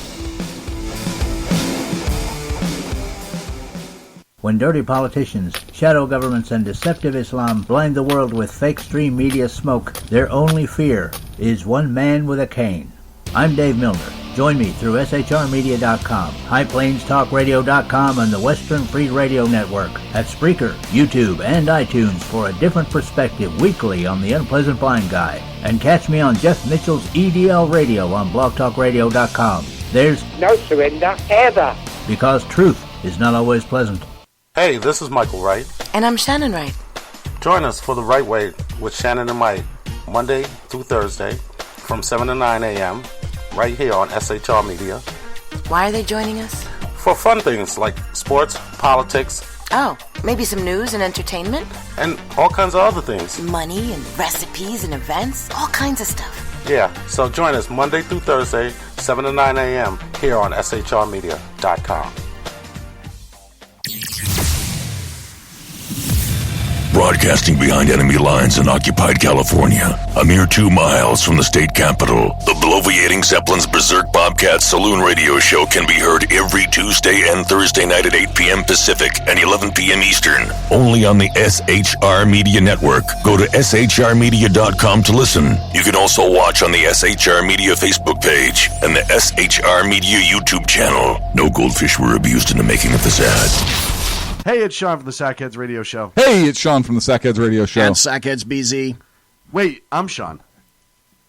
When dirty politicians, shadow governments, and deceptive Islam blind the world with fake stream media smoke, their only fear is one man with a cane. I'm Dave Milner. Join me through SHRmedia.com, HighPlainsTalkRadio.com, and the Western Free Radio Network at Spreaker, YouTube, and iTunes for a different perspective weekly on the Unpleasant Blind Guy. And catch me on Jeff Mitchell's EDL Radio on BlogTalkRadio.com. There's no surrender ever, because truth is not always pleasant. Hey, this is Michael Wright. And I'm Shannon Wright. Join us for The Right Way with Shannon and Mike, Monday through Thursday from 7 to 9 a.m. right here on SHR Media. Why are they joining us? For fun things like sports, politics. Oh, maybe some news and entertainment? And all kinds of other things. Money and recipes and events, all kinds of stuff. Yeah, so join us Monday through Thursday, 7 to 9 a.m. here on SHRmedia.com. Broadcasting behind enemy lines in occupied California, a mere 2 miles from the state capital, the bloviating Zeppelin's Berserk Bobcat Saloon radio show can be heard every Tuesday and Thursday night at 8 p.m. Pacific and 11 p.m. Eastern, only on the SHR Media Network. Go to shrmedia.com to listen. You can also watch on the SHR Media Facebook page and the SHR Media YouTube channel. No goldfish were abused in the making of this ad. Hey, it's Sean from the Sackheads Radio Show. Hey, it's Sean from the Sackheads Radio Show. And Sackheads BZ. Wait, I'm Sean.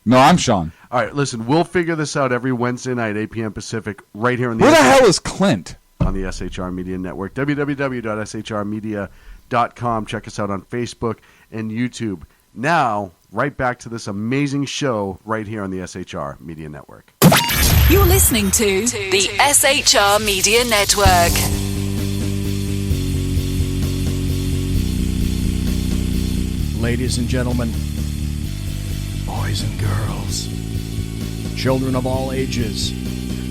No, I'm Sean. All right, listen, we'll figure this out every Wednesday night, 8 p.m. Pacific, right here on the... Where the hell is Clint? On the SHR Media Network, www.shrmedia.com. Check us out on Facebook and YouTube. Now, right back to this amazing show right here on the SHR Media Network. You're listening to the SHR Media Network. Ladies and gentlemen, boys and girls, children of all ages,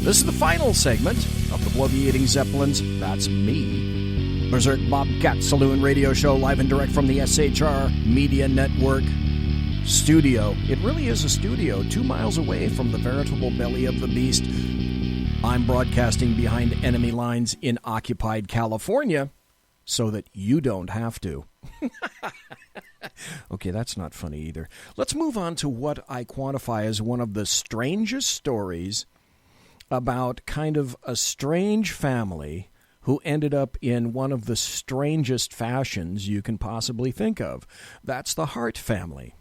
this is the final segment of the Bloviating Zeppelins, that's me, Berserk Bobcat Saloon radio show live and direct from the SHR Media Network studio. It really is a studio 2 miles away from the veritable belly of the beast. I'm broadcasting behind enemy lines in occupied California so that you don't have to. Okay, that's not funny either. Let's move on to what I quantify as one of the strangest stories about kind of a strange family who ended up in one of the strangest fashions you can possibly think of. That's the Hart family.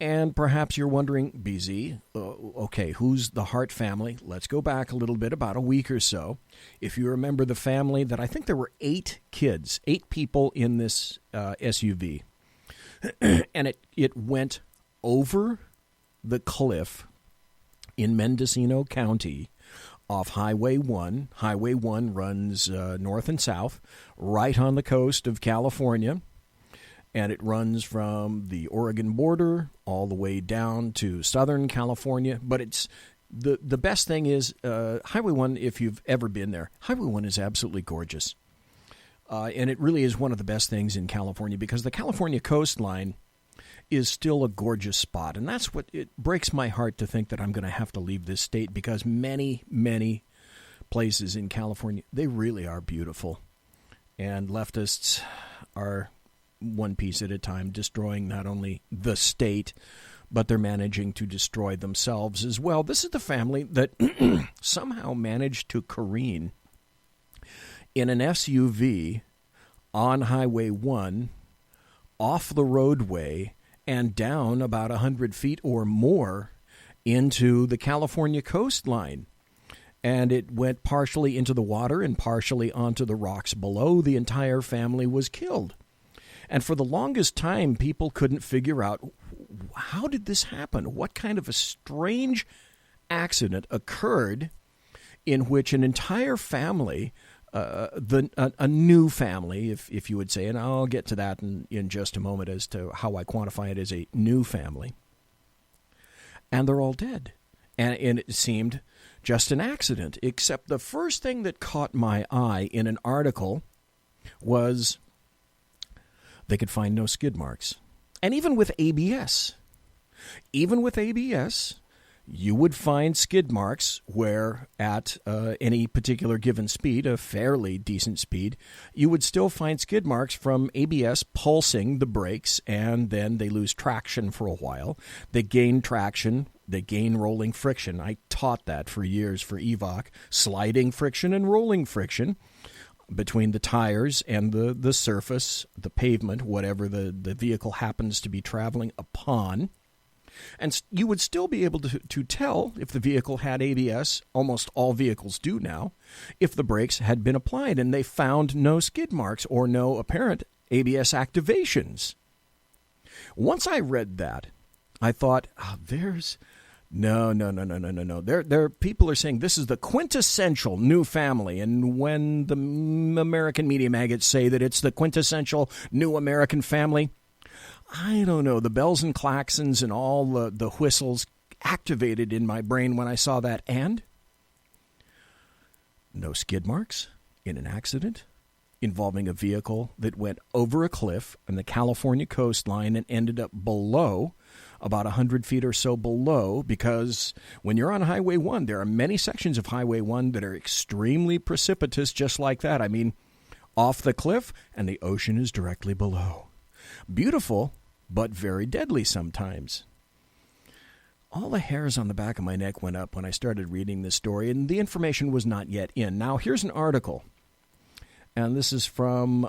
And perhaps you're wondering, BZ, okay, who's the Hart family? Let's go back a little bit, about a week or so. If you remember the family, that I think there were 8 kids, 8 people in this SUV. And it went over the cliff in Mendocino County off Highway 1. Highway 1 runs north and south, right on the coast of California. And it runs from the Oregon border all the way down to Southern California. But it's the best thing is Highway 1, if you've ever been there, Highway 1 is absolutely gorgeous. And it really is one of the best things in California because the California coastline is still a gorgeous spot. And that's what it breaks my heart to think that I'm going to have to leave this state because many, many places in California, they really are beautiful. And leftists are one piece at a time destroying not only the state, but they're managing to destroy themselves as well. This is the family that somehow managed to careen in an SUV on Highway 1, off the roadway, and down about 100 feet or more into the California coastline. And it went partially into the water and partially onto the rocks below. The entire family was killed. And for the longest time, people couldn't figure out, how did this happen? What kind of a strange accident occurred in which an entire family, a new family, if you would say, and I'll get to that in just a moment as to how I quantify it as a new family, and they're all dead. And it seemed just an accident, except the first thing that caught my eye in an article was they could find no skid marks. And even with ABS, you would find skid marks where at any particular given speed, a fairly decent speed, you would still find skid marks from ABS pulsing the brakes, and then they lose traction for a while. They gain traction. They gain rolling friction. I taught that for years for EVOC, sliding friction and rolling friction between the tires and the surface, the pavement, whatever the vehicle happens to be traveling upon. And you would still be able to tell if the vehicle had ABS, almost all vehicles do now, if the brakes had been applied. And they found no skid marks or no apparent ABS activations. Once I read that, I thought, No. There, people are saying this is the quintessential new family, and when the American media maggots say that it's the quintessential new American family, I don't know. The bells and klaxons and all the whistles activated in my brain when I saw that, and no skid marks in an accident involving a vehicle that went over a cliff on the California coastline and ended up below, about 100 feet or so below, because when you're on Highway 1, there are many sections of Highway 1 that are extremely precipitous just like that. I mean, off the cliff, and the ocean is directly below. Beautiful, but very deadly sometimes. All the hairs on the back of my neck went up when I started reading this story, and the information was not yet in. Now, here's an article. And this is from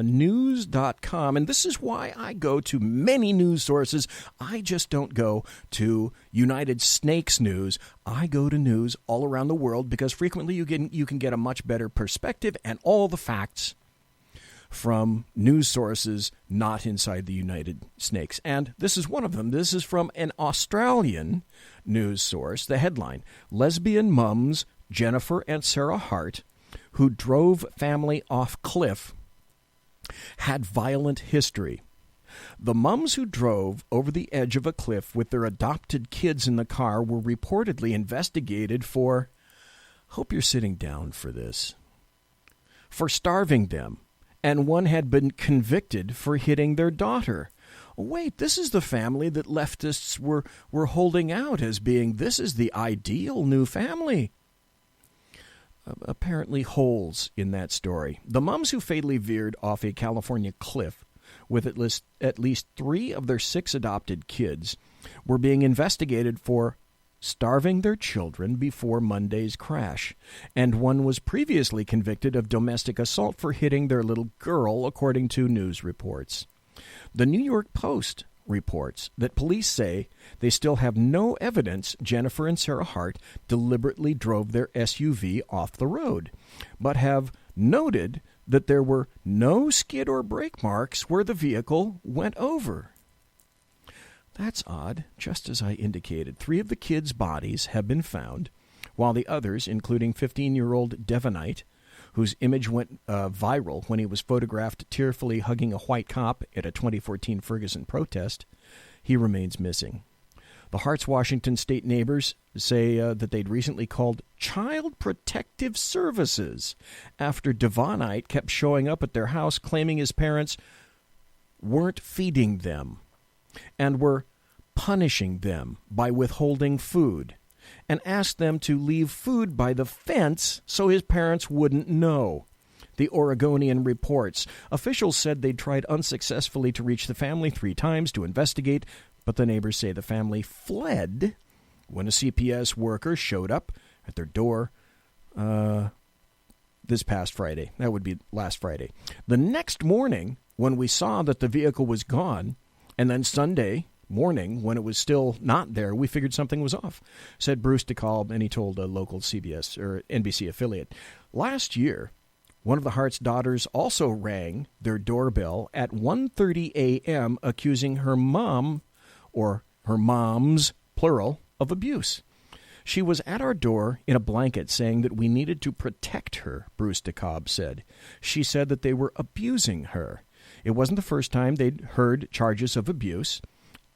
news.com. And this is why I go to many news sources. I just don't go to United Snakes News. I go to news all around the world because frequently you can get a much better perspective and all the facts from news sources not inside the United Snakes. And this is one of them. This is from an Australian news source. The headline, Lesbian Mums Jennifer and Sarah Hart, who drove family off cliff, had violent history. The mums who drove over the edge of a cliff with their adopted kids in the car were reportedly investigated for, hope you're sitting down for this, for starving them, and one had been convicted for hitting their daughter. Wait, this is the family that leftists were holding out as being, this is the ideal new family. Apparently holes in that story. The mums who fatally veered off a California cliff with at least 3 of their 6 adopted kids were being investigated for starving their children before Monday's crash, and one was previously convicted of domestic assault for hitting their little girl, according to news reports. The New York Post reports that police say they still have no evidence Jennifer and Sarah Hart deliberately drove their SUV off the road, but have noted that there were no skid or brake marks where the vehicle went over. That's odd. Just as I indicated, 3 of the kids' bodies have been found. while the others, including 15-year-old Devonite, whose image went viral when he was photographed tearfully hugging a white cop at a 2014 Ferguson protest, he remains missing. The Hart's Washington state neighbors say that they'd recently called Child Protective Services after Devonite kept showing up at their house claiming his parents weren't feeding them and were punishing them by withholding food, and asked them to leave food by the fence so his parents wouldn't know. The Oregonian reports. Officials said they'd tried unsuccessfully to reach the family 3 times to investigate, but the neighbors say the family fled when a CPS worker showed up at their door this past Friday. That would be last Friday. The next morning, when we saw that the vehicle was gone, and then Sunday morning, when it was still not there, we figured something was off, said Bruce DeKalb, and he told a local CBS or NBC affiliate. Last year, one of the Hart's daughters also rang their doorbell at 1:30 a.m., accusing her mom, or her moms, plural, of abuse. She was at our door in a blanket saying that we needed to protect her, Bruce DeKalb said. She said that they were abusing her. It wasn't the first time they'd heard charges of abuse,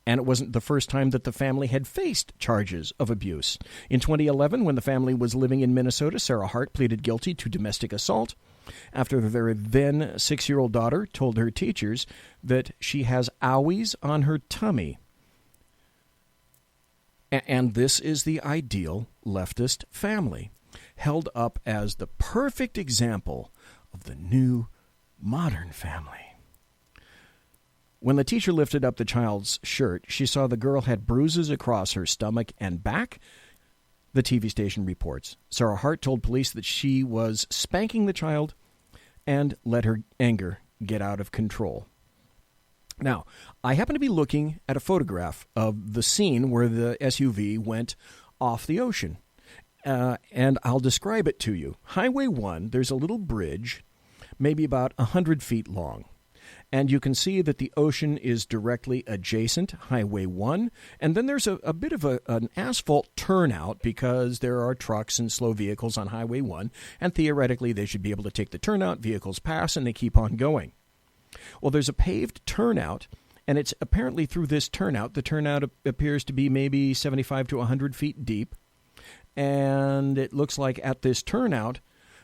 and it wasn't the first time that the family had faced charges of abuse. In 2011, when the family was living in Minnesota, Sarah Hart pleaded guilty to domestic assault after their then 6-year-old daughter told her teachers that she has owies on her tummy. And this is the ideal leftist family, held up as the perfect example of the new modern family. When the teacher lifted up the child's shirt, she saw the girl had bruises across her stomach and back, the TV station reports. Sarah Hart told police that she was spanking the child and let her anger get out of control. Now, I happen to be looking at a photograph of the scene where the SUV went off the ocean, and I'll describe it to you. Highway 1, there's a little bridge, maybe about 100 feet long, and you can see that the ocean is directly adjacent, Highway 1, and then there's a bit of an asphalt turnout because there are trucks and slow vehicles on Highway 1, and theoretically they should be able to take the turnout, vehicles pass, and they keep on going. Well, there's a paved turnout, and it's apparently through this turnout. The turnout appears to be maybe 75 to 100 feet deep, and it looks like at this turnout,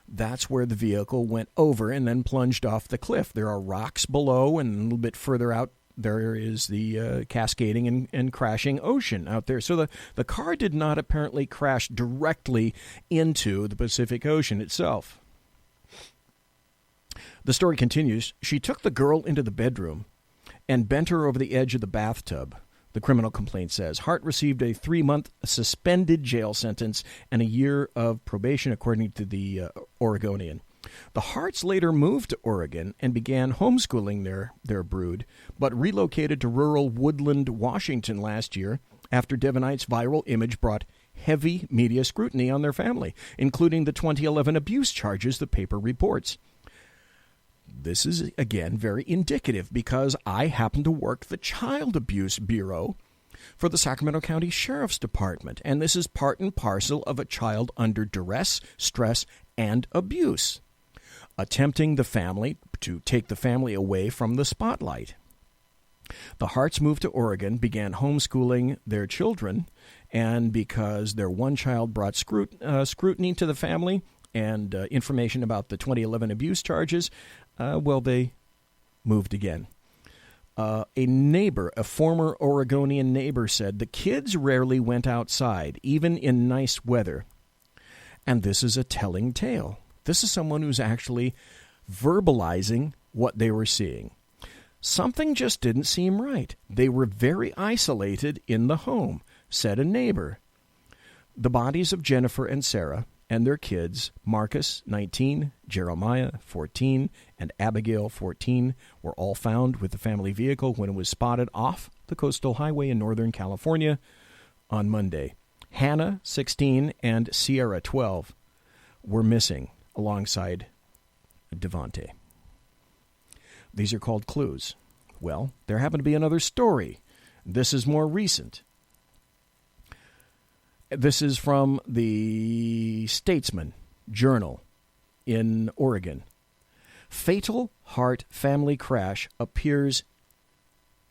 that's where the vehicle went over and then plunged off the cliff. There are rocks below, and a little bit further out, there is the cascading and crashing ocean out there. So the car did not apparently crash directly into the Pacific Ocean itself. The story continues. She took the girl into the bedroom and bent her over the edge of the bathtub, the criminal complaint says. Hart received a 3-month suspended jail sentence and a year of probation, according to the Oregonian. The Harts later moved to Oregon and began homeschooling their brood, but relocated to rural Woodland, Washington last year after Devonite's viral image brought heavy media scrutiny on their family, including the 2011 abuse charges the paper reports. This is, again, very indicative because I happen to work the Child Abuse Bureau for the Sacramento County Sheriff's Department, and this is part and parcel of a child under duress, stress, and abuse, attempting the family to take the family away from the spotlight. The Harts moved to Oregon, began homeschooling their children, and because their one child brought scrutiny to the family and information about the 2011 abuse charges, they moved again. A neighbor, a former Oregonian neighbor, said the kids rarely went outside, even in nice weather. And this is a telling tale. This is someone who's actually verbalizing what they were seeing. Something just didn't seem right. They were very isolated in the home, said a neighbor. The bodies of Jennifer and Sarah and their kids, Marcus, 19, Jeremiah, 14, and Abigail, 14, were all found with the family vehicle when it was spotted off the coastal highway in Northern California on Monday. Hannah, 16, and Sierra, 12, were missing alongside Devonte. These are called clues. Well, there happened to be another story. This is more recent. This is from the Statesman Journal in Oregon. Fatal heart family crash appears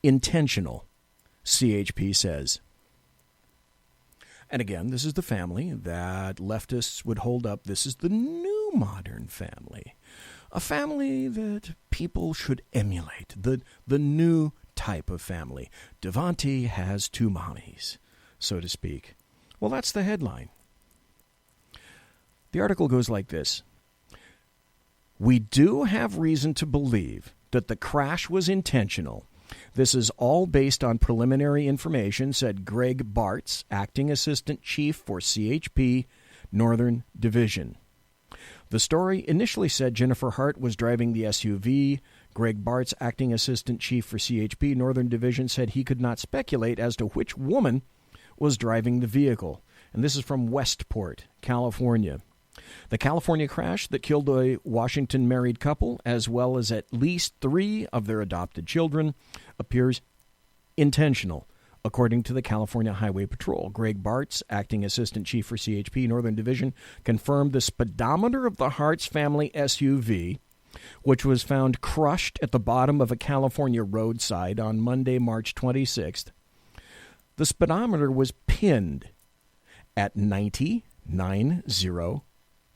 intentional, CHP says. And again, this is the family that leftists would hold up. This is the new modern family. A family that people should emulate. The new type of family. Devante has two mommies, so to speak. Well, that's the headline. The article goes like this. We do have reason to believe that the crash was intentional. This is all based on preliminary information, said Greg Bartz, acting assistant chief for CHP Northern Division. The story initially said Jennifer Hart was driving the SUV. Greg Bartz, acting assistant chief for CHP Northern Division, said he could not speculate as to which woman was driving the vehicle. And this is from Westport, California. The California crash that killed a Washington married couple, as well as at least 3 of their adopted children, appears intentional, according to the California Highway Patrol. Greg Bartz, acting assistant chief for CHP Northern Division, confirmed the speedometer of the Hart's family SUV, which was found crushed at the bottom of a California roadside on Monday, March 26th. The speedometer was pinned at 90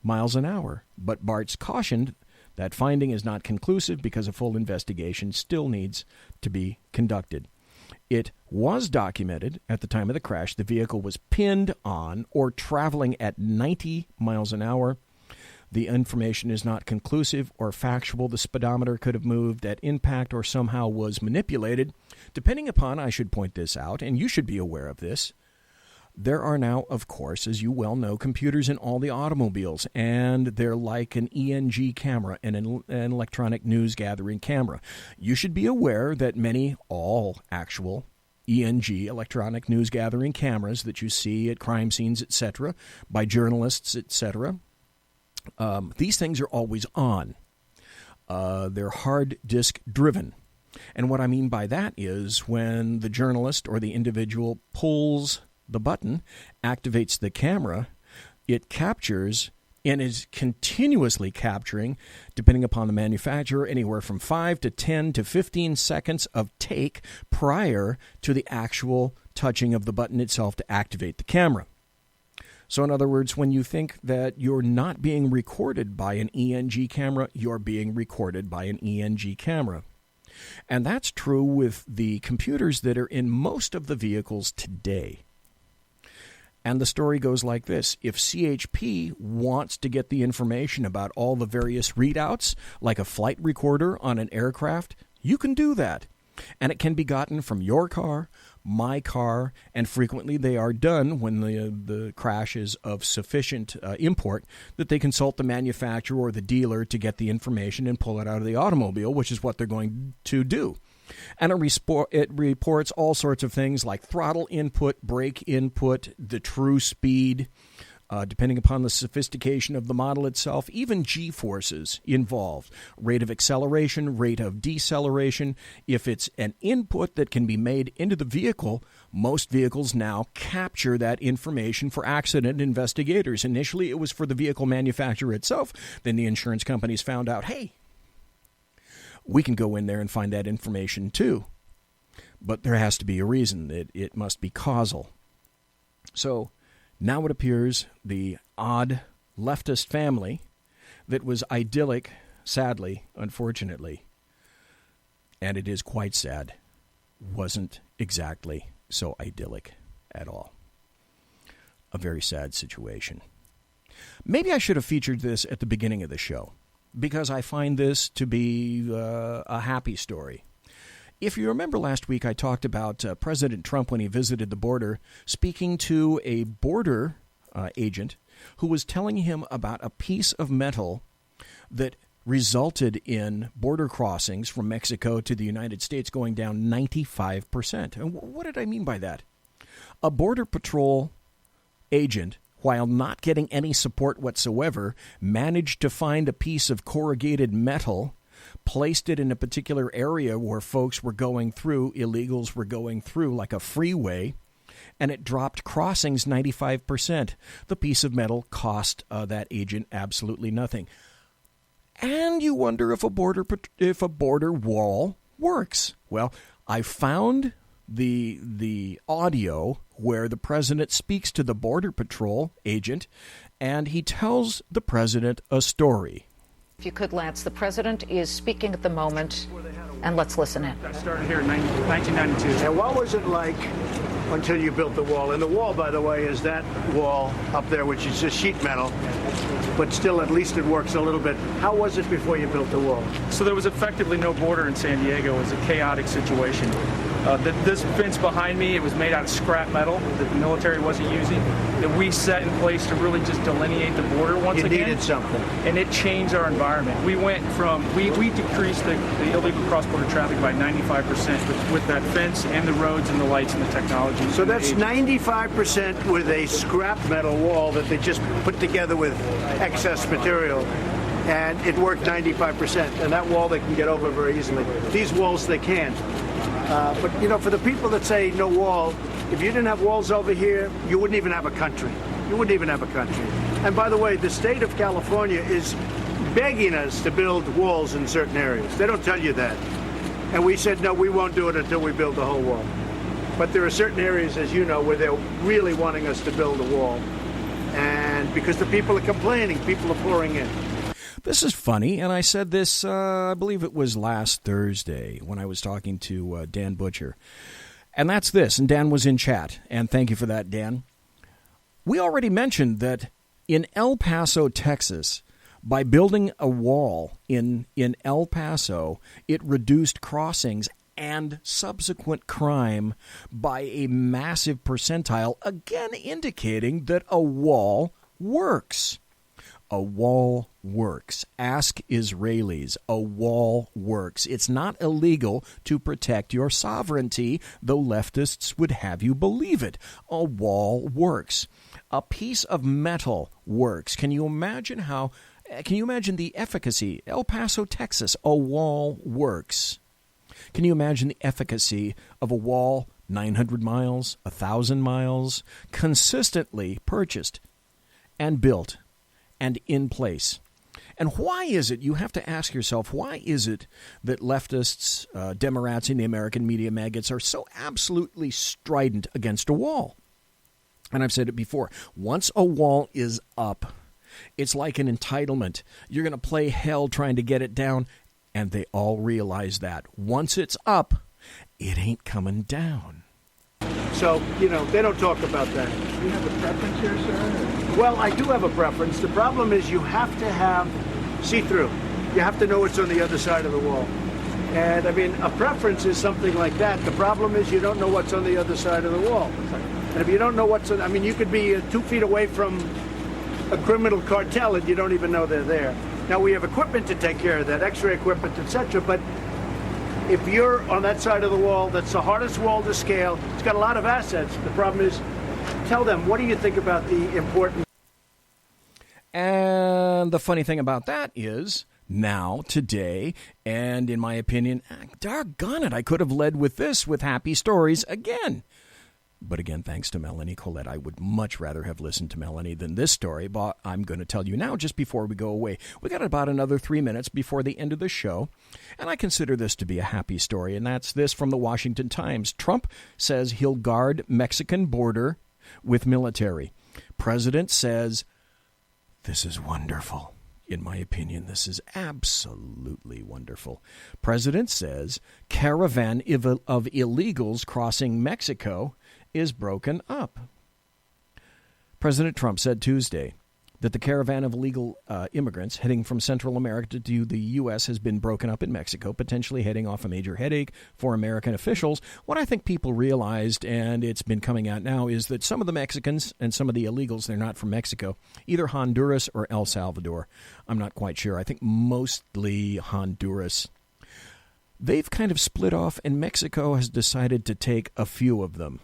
miles an hour, but Bartz cautioned that finding is not conclusive because a full investigation still needs to be conducted. It was documented at the time of the crash the vehicle was pinned on or traveling at 90 miles an hour. The information is not conclusive or factual. The speedometer could have moved at impact or somehow was manipulated. Depending upon, I should point this out, and you should be aware of this, there are now, of course, as you well know, computers in all the automobiles, and they're like an ENG camera and an electronic news gathering camera. You should be aware that all actual ENG, electronic news gathering cameras that you see at crime scenes, etc., by journalists, etc., these things are always on. They're hard disk driven. And what I mean by that is when the journalist or the individual pulls the button, activates the camera, it captures and is continuously capturing, depending upon the manufacturer, anywhere from 5 to 10 to 15 seconds of take prior to the actual touching of the button itself to activate the camera. So in other words, when you think that you're not being recorded by an ENG camera, you're being recorded by an ENG camera. And that's true with the computers that are in most of the vehicles today. And the story goes like this. If CHP wants to get the information about all the various readouts, like a flight recorder on an aircraft, you can do that. And it can be gotten from your car, my car, and frequently they are done when the crash is of sufficient import that they consult the manufacturer or the dealer to get the information and pull it out of the automobile, which is what they're going to do. And it reports all sorts of things like throttle input, brake input, the true speed, depending upon the sophistication of the model itself, even G-forces involved, rate of acceleration, rate of deceleration. If it's an input that can be made into the vehicle, most vehicles now capture that information for accident investigators. Initially, it was for the vehicle manufacturer itself. Then the insurance companies found out, hey, we can go in there and find that information too. But there has to be a reason. It must be causal. So now it appears the odd leftist family that was idyllic, sadly, unfortunately, and it is quite sad, wasn't exactly so idyllic at all. A very sad situation. Maybe I should have featured this at the beginning of the show, because I find this to be a happy story. If you remember last week, I talked about President Trump when he visited the border, speaking to a border agent who was telling him about a piece of metal that resulted in border crossings from Mexico to the United States going down 95%. And what did I mean by that? A Border Patrol agent, while not getting any support whatsoever, managed to find a piece of corrugated metal, placed it in a particular area where folks were going through, illegals were going through, like a freeway, and it dropped crossings 95%. The piece of metal cost that agent absolutely nothing. And you wonder if a border wall works. Well, I found the audio where the president speaks to the Border Patrol agent, and he tells the president a story. If you could, Lance, the president is speaking at the moment, and let's listen in. I started here in 1992. And what was it like until you built the wall? And the wall, by the way, is that wall up there, which is just sheet metal, but still at least it works a little bit. How was it before you built the wall? So there was effectively no border in San Diego. It was a chaotic situation. This fence behind me, it was made out of scrap metal that the military wasn't using, that we set in place to really just delineate the border once again. You needed something. And it changed our environment. We went from, we decreased the illegal cross-border traffic by 95% with that fence and the roads and the lights and the technology. So that's 95% with a scrap metal wall that they just put together with excess material. And it worked 95%. And that wall they can get over very easily. These walls they can't. But, you know, for the people that say no wall, if you didn't have walls over here, you wouldn't even have a country. You wouldn't even have a country. And by the way, the state of California is begging us to build walls in certain areas. They don't tell you that. And we said, no, we won't do it until we build the whole wall. But there are certain areas, as you know, where they're really wanting us to build a wall. And because the people are complaining, people are pouring in. This is funny, and I said this, I believe it was last Thursday when I was talking to Dan Butcher. And that's this, and Dan was in chat, and thank you for that, Dan. We already mentioned that in El Paso, Texas, by building a wall in El Paso, it reduced crossings and subsequent crime by a massive percentile, again indicating that a wall works. A wall works. Ask Israelis. A wall works. It's not illegal to protect your sovereignty, though leftists would have you believe it. A wall works. A piece of metal works. Can you imagine the efficacy? El Paso, Texas, a wall works. Can you imagine the efficacy of a wall 900 miles, 1,000 miles, consistently purchased and built and in place? And why is it, you have to ask yourself, why is it that leftists, Democrats, and the American media maggots are so absolutely strident against a wall? And I've said it before. Once a wall is up, it's like an entitlement. You're going to play hell trying to get it down, and they all realize that. Once it's up, it ain't coming down. So, you know, they don't talk about that. Do you have a preference here, sir? Well, I do have a preference. The problem is you have to have see-through. You have to know what's on the other side of the wall. And, I mean, a preference is something like that. The problem is you don't know what's on the other side of the wall. And if you don't know what's on, I mean, you could be 2 feet away from a criminal cartel and you don't even know they're there. Now, we have equipment to take care of that, X-ray equipment, etc., but if you're on that side of the wall, that's the hardest wall to scale. It's got a lot of assets. The problem is, tell them, what do you think about the important... And the funny thing about that is, now, today, and in my opinion, doggone it, I could have led with this, with happy stories again. But again, thanks to Melanie, Collette, I would much rather have listened to Melanie than this story, but I'm going to tell you now just before we go away. We got about another 3 minutes before the end of the show, and I consider this to be a happy story, and that's this from the Washington Times. Trump says he'll guard Mexican border with military. President says, this is wonderful. In my opinion, this is absolutely wonderful. President says caravan of illegals crossing Mexico is broken up. President Trump said Tuesday that the caravan of illegal immigrants heading from Central America to the U.S. has been broken up in Mexico, potentially heading off a major headache for American officials. What I think people realized, and it's been coming out now, is that some of the Mexicans and some of the illegals, they're not from Mexico, either Honduras or El Salvador. I'm not quite sure. I think mostly Honduras. They've kind of split off, and Mexico has decided to take a few of them.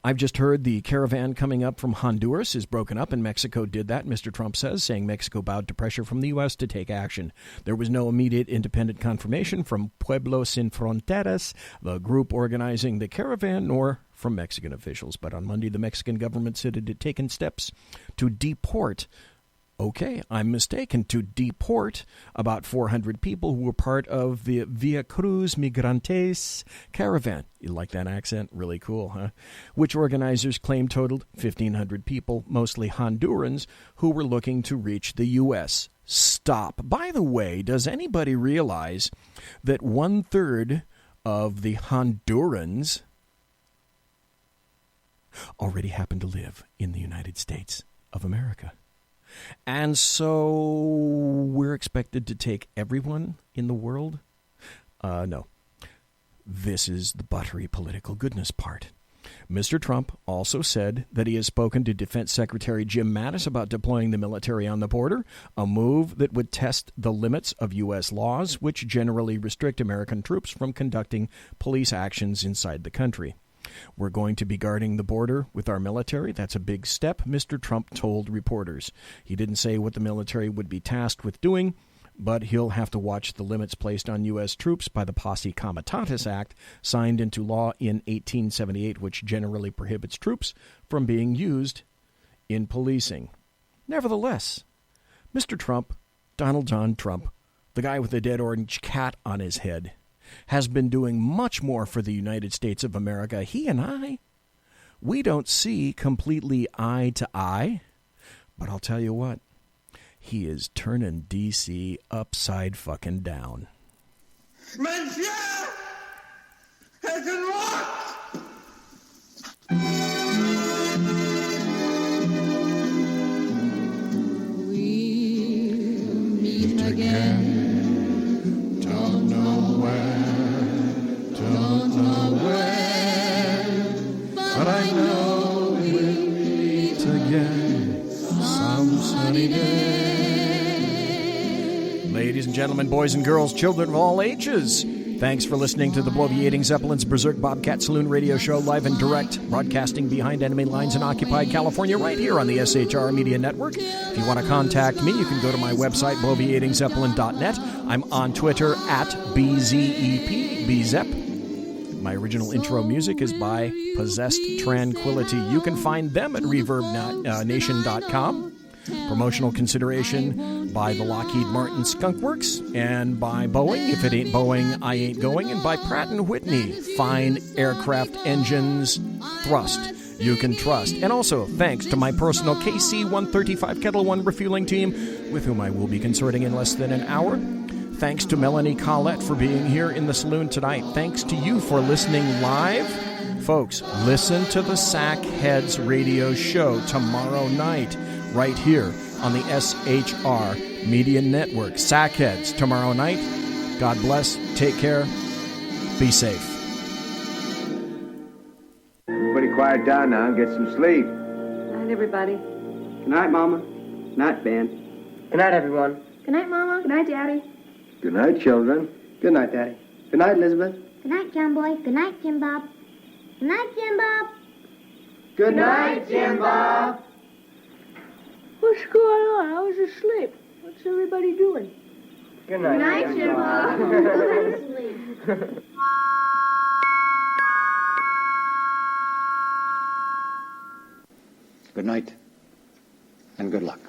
I've just heard the caravan coming up from Honduras is broken up, and Mexico did that, Mr. Trump says, saying Mexico bowed to pressure from the U.S. to take action. There was no immediate independent confirmation from Pueblos Sin Fronteras, the group organizing the caravan, nor from Mexican officials. But on Monday, the Mexican government said it had taken steps to deport. Okay, I'm mistaken. To deport about 400 people who were part of the Via Cruz Migrantes caravan. You like that accent? Really cool, huh? Which organizers claim totaled 1,500 people, mostly Hondurans, who were looking to reach the U.S. Stop. By the way, does anybody realize that 1/3 of the Hondurans already happen to live in the United States of America? And so we're expected to take everyone in the world? No. This is the buttery political goodness part. Mr. Trump also said that he has spoken to Defense Secretary Jim Mattis about deploying the military on the border, a move that would test the limits of U.S. laws, which generally restrict American troops from conducting police actions inside the country. We're going to be guarding the border with our military. That's a big step, Mr. Trump told reporters. He didn't say what the military would be tasked with doing, but he'll have to watch the limits placed on U.S. troops by the Posse Comitatus Act, signed into law in 1878, which generally prohibits troops from being used in policing. Nevertheless, Mr. Trump, Donald John Trump, the guy with the dead orange cat on his head, has been doing much more for the United States of America. He and I, we don't see completely eye to eye, but I'll tell you what, he is turning D.C. upside fucking down. Monsieur has unlocked! We'll meet again. Don't know where, but I know we'll meet again some sunny day. Ladies and gentlemen, boys and girls, children of all ages, thanks for listening to the Bloviating Zeppelin's Berserk Bobcat Saloon radio show, live and direct, broadcasting behind enemy lines in occupied California, right here on the SHR Media Network. If you want to contact me, you can go to my website, bloviatingzeppelin.net. I'm on Twitter at BZEP, BZEP. My original intro music is by Possessed Tranquility. You can find them at ReverbNation.com. Promotional consideration by the Lockheed Martin Skunk Works, and by Boeing, if it ain't Boeing, I ain't going, and by Pratt & Whitney, fine aircraft engines, thrust you can trust. And also, thanks to my personal KC-135 Kettle One refueling team, with whom I will be consorting in less than an hour. Thanks to Melanie, Collette for being here in the saloon tonight. Thanks to you for listening live. Folks, listen to the Sackheads radio show tomorrow night, right here on the SHR Media Network. Sackheads tomorrow night. God bless. Take care. Be safe. Everybody quiet down now and get some sleep. Good night, everybody. Good night, Mama. Good night, Ben. Good night, everyone. Good night, Mama. Good night, Daddy. Good night, children. Good night, Daddy. Good night, Elizabeth. Good night, John Boy. Good night, Jim Bob. Good night, Jim Bob. Good night, Jim Bob. What's going on? I was asleep. What's everybody doing? Good night, Jim Bob. Good night, and good luck.